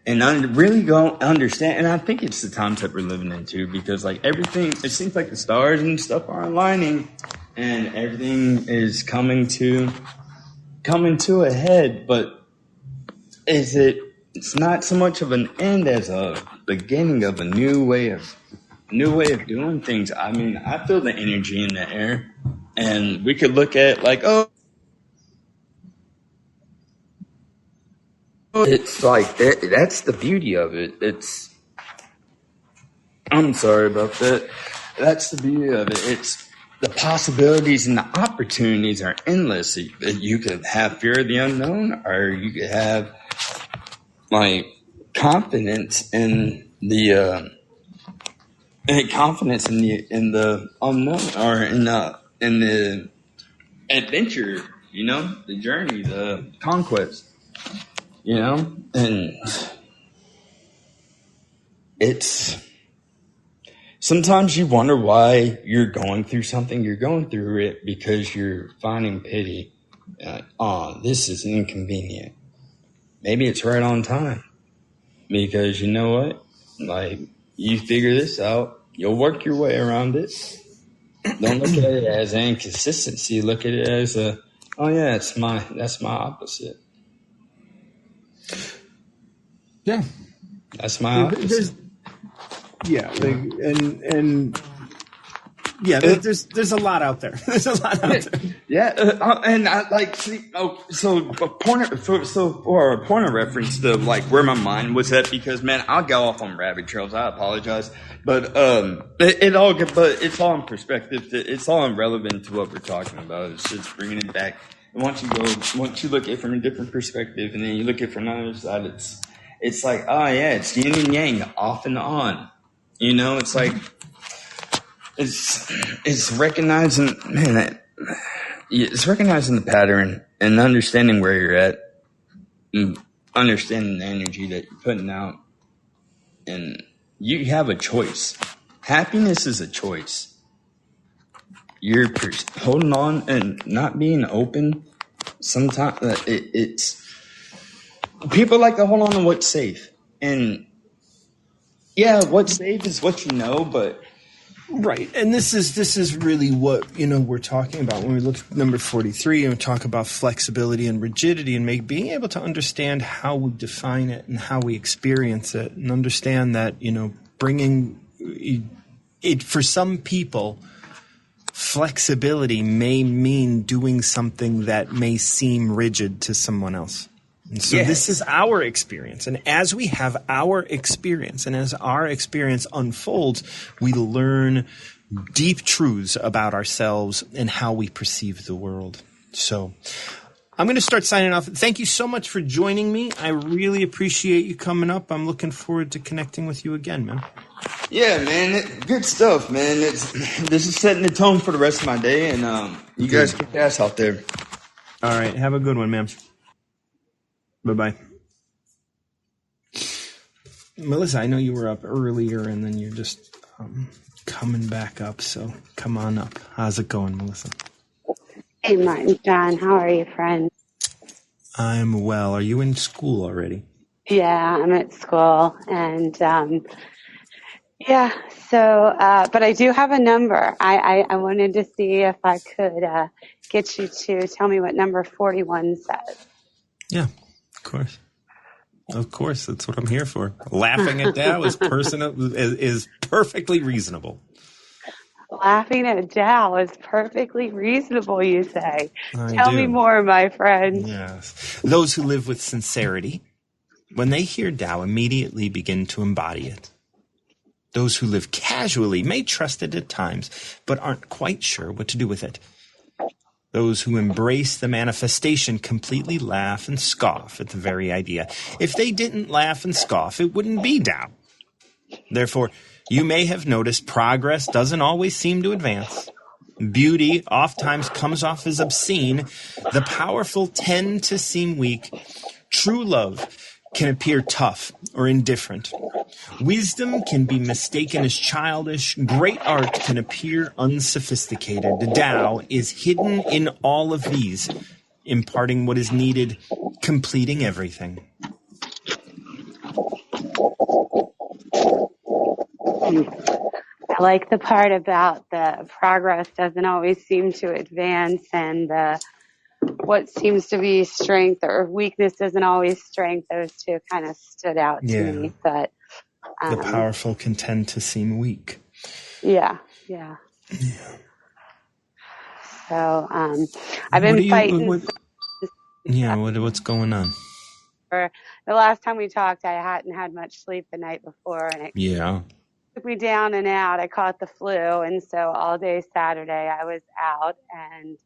and really go understand. And I think it's the times that we're living in too, because like everything, it seems like the stars and stuff are aligning and everything is coming to a head. But it's not so much of an end as a beginning of a new way of doing things. I mean, I feel the energy in the air, and we could look at like, oh, it's like that's the beauty of it. I'm sorry about that. That's the beauty of it. It's the possibilities and the opportunities are endless. You could have fear of the unknown, or you could have like confidence in the unknown, or in the adventure. You know, the journey, the conquest. You know, and it's sometimes you wonder why you're going through something. You're going through it because you're finding pity. This is inconvenient. Maybe it's right on time, because you know what? Like, you figure this out, you'll work your way around it. Don't look at it as an inconsistency. Look at it as that's my opposite. Yeah, that's my opposite. There's a lot out there. There's a lot out there. Yeah, and I like for a point of reference to like where my mind was at, because man, I'll go off on rabbit trails. I apologize, but it's all in perspective. It's all irrelevant to what we're talking about. It's just bringing it back. And once you look at it from a different perspective, and then you look at it from another side, it's like, it's yin and yang, off and on. You know, it's like, it's recognizing, it's recognizing the pattern and understanding where you're at, and understanding the energy that you're putting out. And you have a choice. Happiness is a choice. You're holding on and not being open. Sometimes it's people like to hold on to what's safe, and what's safe is what you know, but right. And this is really what we're talking about when we look at number 43 and we talk about flexibility and rigidity, and being able to understand how we define it and how we experience it, and understand that bringing it for some people. Flexibility may mean doing something that may seem rigid to someone else. And so this is our experience. And as we have our experience, and as our experience unfolds, we learn deep truths about ourselves and how we perceive the world. So I'm going to start signing off. Thank you so much for joining me. I really appreciate you coming up. I'm looking forward to connecting with you again, man. Yeah, man. Good stuff, man. This is setting the tone for the rest of my day, and you guys kick ass out there. All right. Have a good one, man. Bye-bye. Melissa, I know you were up earlier, and then you're just coming back up, so come on up. How's it going, Melissa? Hey, Martin, John. How are you, friend? I'm well. Are you in school already? Yeah, I'm at school, and but I do have a number. I wanted to see if I could get you to tell me what number 41 says. Yeah, of course. Of course, that's what I'm here for. Laughing at Dow is perfectly reasonable. Laughing at Dow is perfectly reasonable, you say. I Tell do. me more, my friend. Yes. Those who live with sincerity, when they hear Tao, immediately begin to embody it. Those who live casually may trust it at times, but aren't quite sure what to do with it. Those who embrace the manifestation completely laugh and scoff at the very idea. If they didn't laugh and scoff, it wouldn't be Tao. Therefore, you may have noticed progress doesn't always seem to advance. Beauty oftentimes comes off as obscene. The powerful tend to seem weak. True love can appear tough or indifferent. Wisdom can be mistaken as childish. Great art can appear unsophisticated. The Tao is hidden in all of these, imparting what is needed, completing everything. I like the part about the progress doesn't always seem to advance, and what seems to be strength or weakness isn't always strength. Those two kind of stood out to me. But the powerful can tend to seem weak. Yeah. So I've been fighting. What's going on? The last time we talked, I hadn't had much sleep the night before, and it took me down and out. I caught the flu, and so all day Saturday I was out, and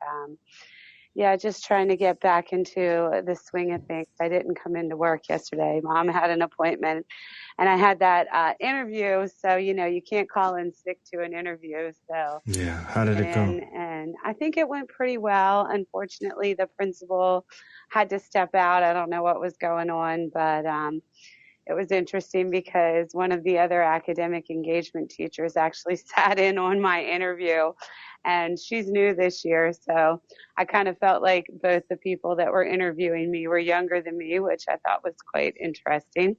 just trying to get back into the swing of things. I didn't come into work yesterday. Mom had an appointment, and I had that interview, so you can't call in sick to an interview. So how did it go? And I think it went pretty well. Unfortunately, the principal had to step out. I don't know what was going on, but it was interesting because one of the other academic engagement teachers actually sat in on my interview, and she's new this year. So I kind of felt like both the people that were interviewing me were younger than me, which I thought was quite interesting.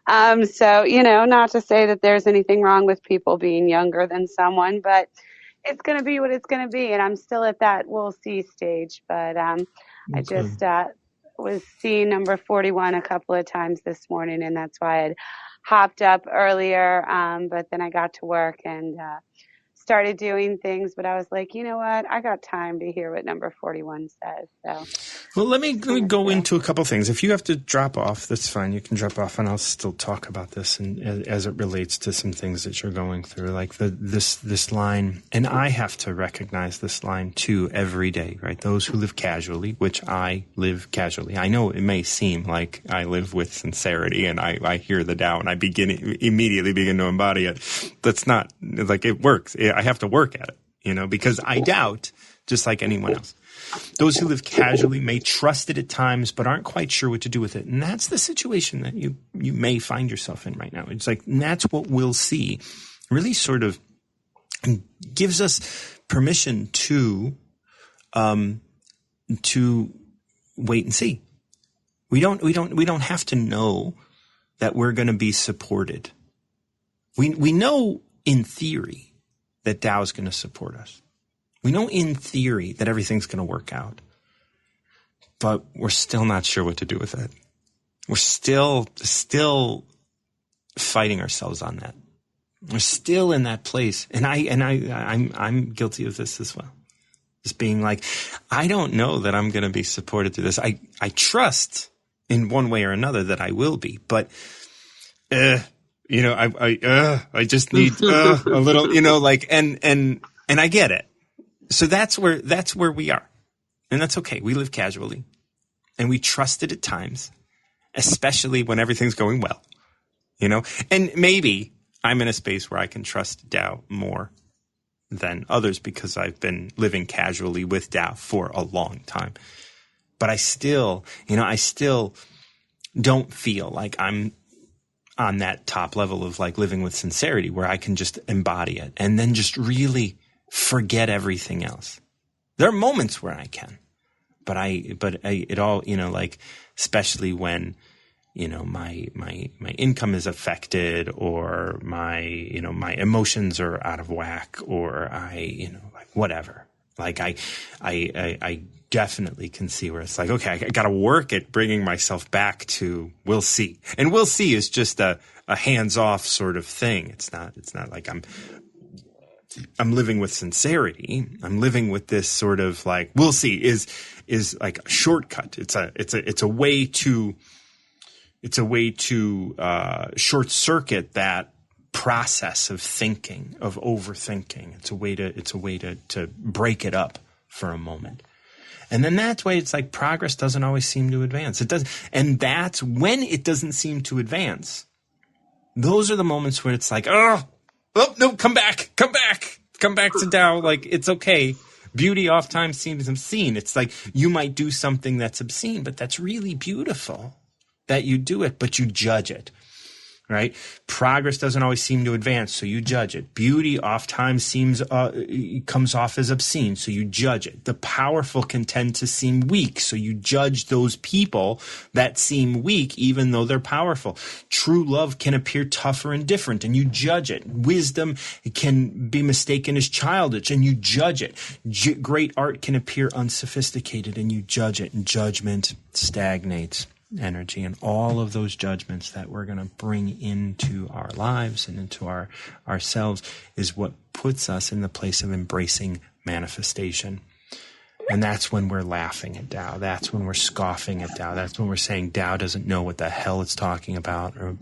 So, not to say that there's anything wrong with people being younger than someone, but it's going to be what it's going to be. And I'm still at that we'll see stage. But I just was seeing number 41 a couple of times this morning, and that's why I'd hopped up earlier. But then I got to work and started doing things, but I was like, you know what? I got time to hear what number 41 says. So, well, let me go into a couple things. If you have to drop off, that's fine. You can drop off, and I'll still talk about this and as it relates to some things that you're going through, like this line. And I have to recognize this line too every day, right? Those who live casually, which I live casually. I know it may seem like I live with sincerity, and I hear the Tao, and I immediately begin to embody it. That's not like it works. I have to work at it, because I doubt just like anyone else. Those who live casually may trust it at times, but aren't quite sure what to do with it. And that's the situation that you may find yourself in right now. It's like, and that's what we'll see. Really sort of gives us permission to wait and see. We don't have to know that we're going to be supported. We know in theory that Tao is going to support us. We know in theory that everything's going to work out, but we're still not sure what to do with it. We're still fighting ourselves on that. We're still in that place, and I'm guilty of this as well. Just being like, I don't know that I'm going to be supported through this. I trust in one way or another that I will be, but I just need a little, and I get it. So that's where we are. And that's okay. We live casually, and we trust it at times, especially when everything's going well, and maybe I'm in a space where I can trust Tao more than others because I've been living casually with Tao for a long time. But I still don't feel like I'm on that top level of like living with sincerity where I can just embody it and then just really forget everything else. There are moments where I can, but it all, especially when, my income is affected or my emotions are out of whack or whatever. Like I definitely can see where it's like, okay, I got to work at bringing myself back to we'll see. And we'll see is just a hands-off sort of thing. It's not like I'm living with sincerity. I'm living with this sort of like, we'll see is like a shortcut. It's a way to short circuit that process of thinking, of overthinking. It's a way to break it up for a moment. And then that's why it's like progress doesn't always seem to advance. It does. And that's when it doesn't seem to advance. Those are the moments where it's like, oh no, come back to Tao. Like, it's okay. Beauty oftentimes seems obscene. It's like you might do something that's obscene, but that's really beautiful that you do it, but you judge it. right? Progress doesn't always seem to advance, so you judge it. Beauty oftentimes comes off as obscene, so you judge it. The powerful can tend to seem weak, so you judge those people that seem weak, even though they're powerful. True love can appear tougher and different, and you judge it. Wisdom can be mistaken as childish, and you judge it. Great art can appear unsophisticated, and you judge it. And judgment stagnates energy, and all of those judgments that we're going to bring into our lives and into ourselves is what puts us in the place of embracing manifestation. And that's when we're laughing at Tao. That's when we're scoffing at Tao. That's when we're saying Tao doesn't know what the hell it's talking about, or,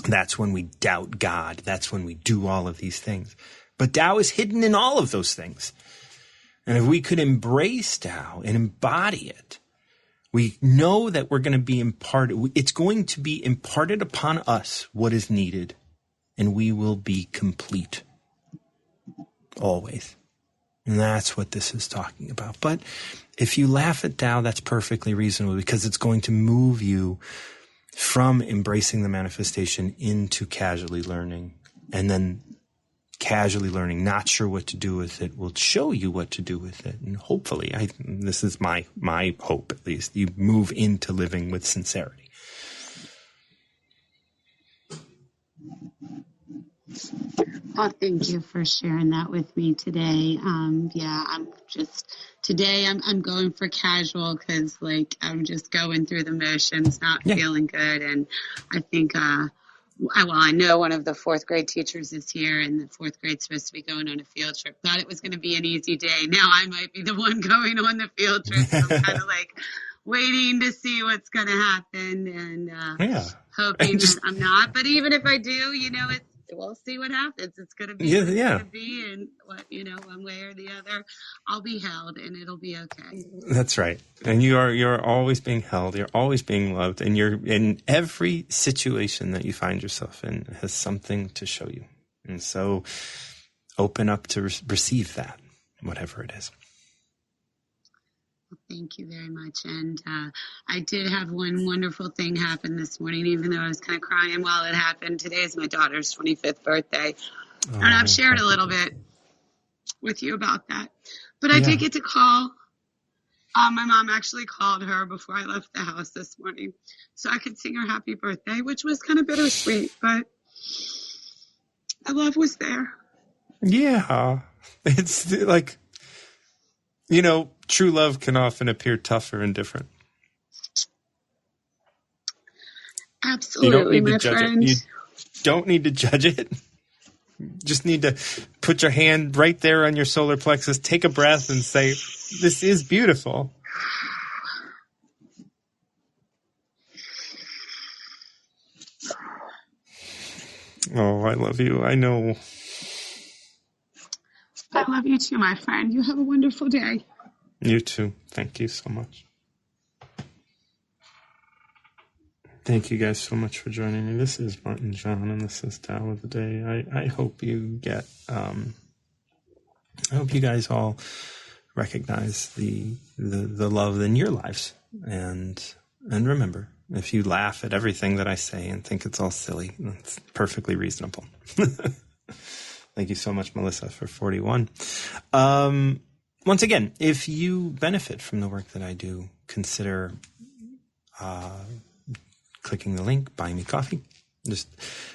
that's when we doubt God. That's when we do all of these things. But Tao is hidden in all of those things. And if we could embrace Tao and embody it, we know that we're going to be imparted. It's going to be imparted upon us what is needed, and we will be complete. Always. And that's what this is talking about. But if you laugh at Tao, that's perfectly reasonable, because it's going to move you from embracing the manifestation into casually learning. And then casually learning, not sure what to do with it, will show you what to do with it. And hopefully, this is my hope at least, you move into living with sincerity. Well, thank you for sharing that with me today. I'm going for casual because I'm just going through the motions, not feeling good. And I think, I know one of the fourth grade teachers is here, and the fourth grade's supposed to be going on a field trip. Thought it was going to be an easy day. Now I might be the one going on the field trip. So I'm kind of waiting to see what's going to happen, and hoping that I'm not. But even if I do, we'll see what happens. It's going to be what it's going to be, and one way or the other, I'll be held, and it'll be okay. That's right. And you're always being held. You're always being loved, and you're in every situation that you find yourself in has something to show you. And so, open up to receive that, whatever it is. Well, thank you very much. And I did have one wonderful thing happen this morning, even though I was kind of crying while it happened. Today is my daughter's 25th birthday. And I've shared a little bit with you about that. But I did get to call. My mom actually called her before I left the house this morning so I could sing her happy birthday, which was kind of bittersweet, but the love was there. Yeah. It's true love can often appear tougher and different. Absolutely, my friend. You don't need to judge it. Just need to put your hand right there on your solar plexus, take a breath, and say, this is beautiful. Oh, I love you. I know. I love you too, my friend. You have a wonderful day. You too. Thank you so much. Thank you guys so much for joining me. This is Martin John, and this is Tao of the Day. I hope you get, I hope you guys all recognize the love in your lives. And remember, if you laugh at everything that I say and think it's all silly, it's perfectly reasonable. Thank you so much, Melissa, for 41. Once again, if you benefit from the work that I do, consider clicking the link, buying me coffee, just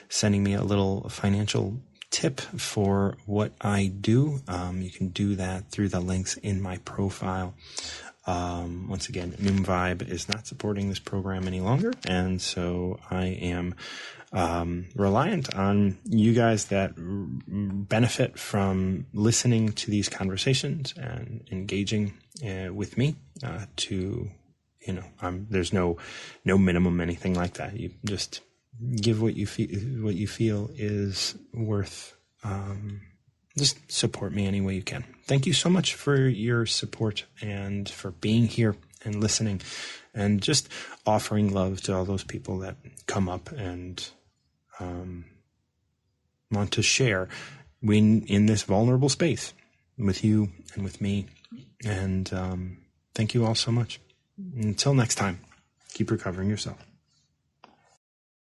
sending me a little financial tip for what I do. You can do that through the links in my profile. Once again, Noom Vibe is not supporting this program any longer, and so I am reliant on you guys that benefit from listening to these conversations and engaging with me to, there's no minimum, anything like that. You just give what you feel is worth, just support me any way you can. Thank you so much for your support and for being here and listening and just offering love to all those people that come up and want to share in this vulnerable space with you and with me. And thank you all so much. Until next time, keep recovering yourself.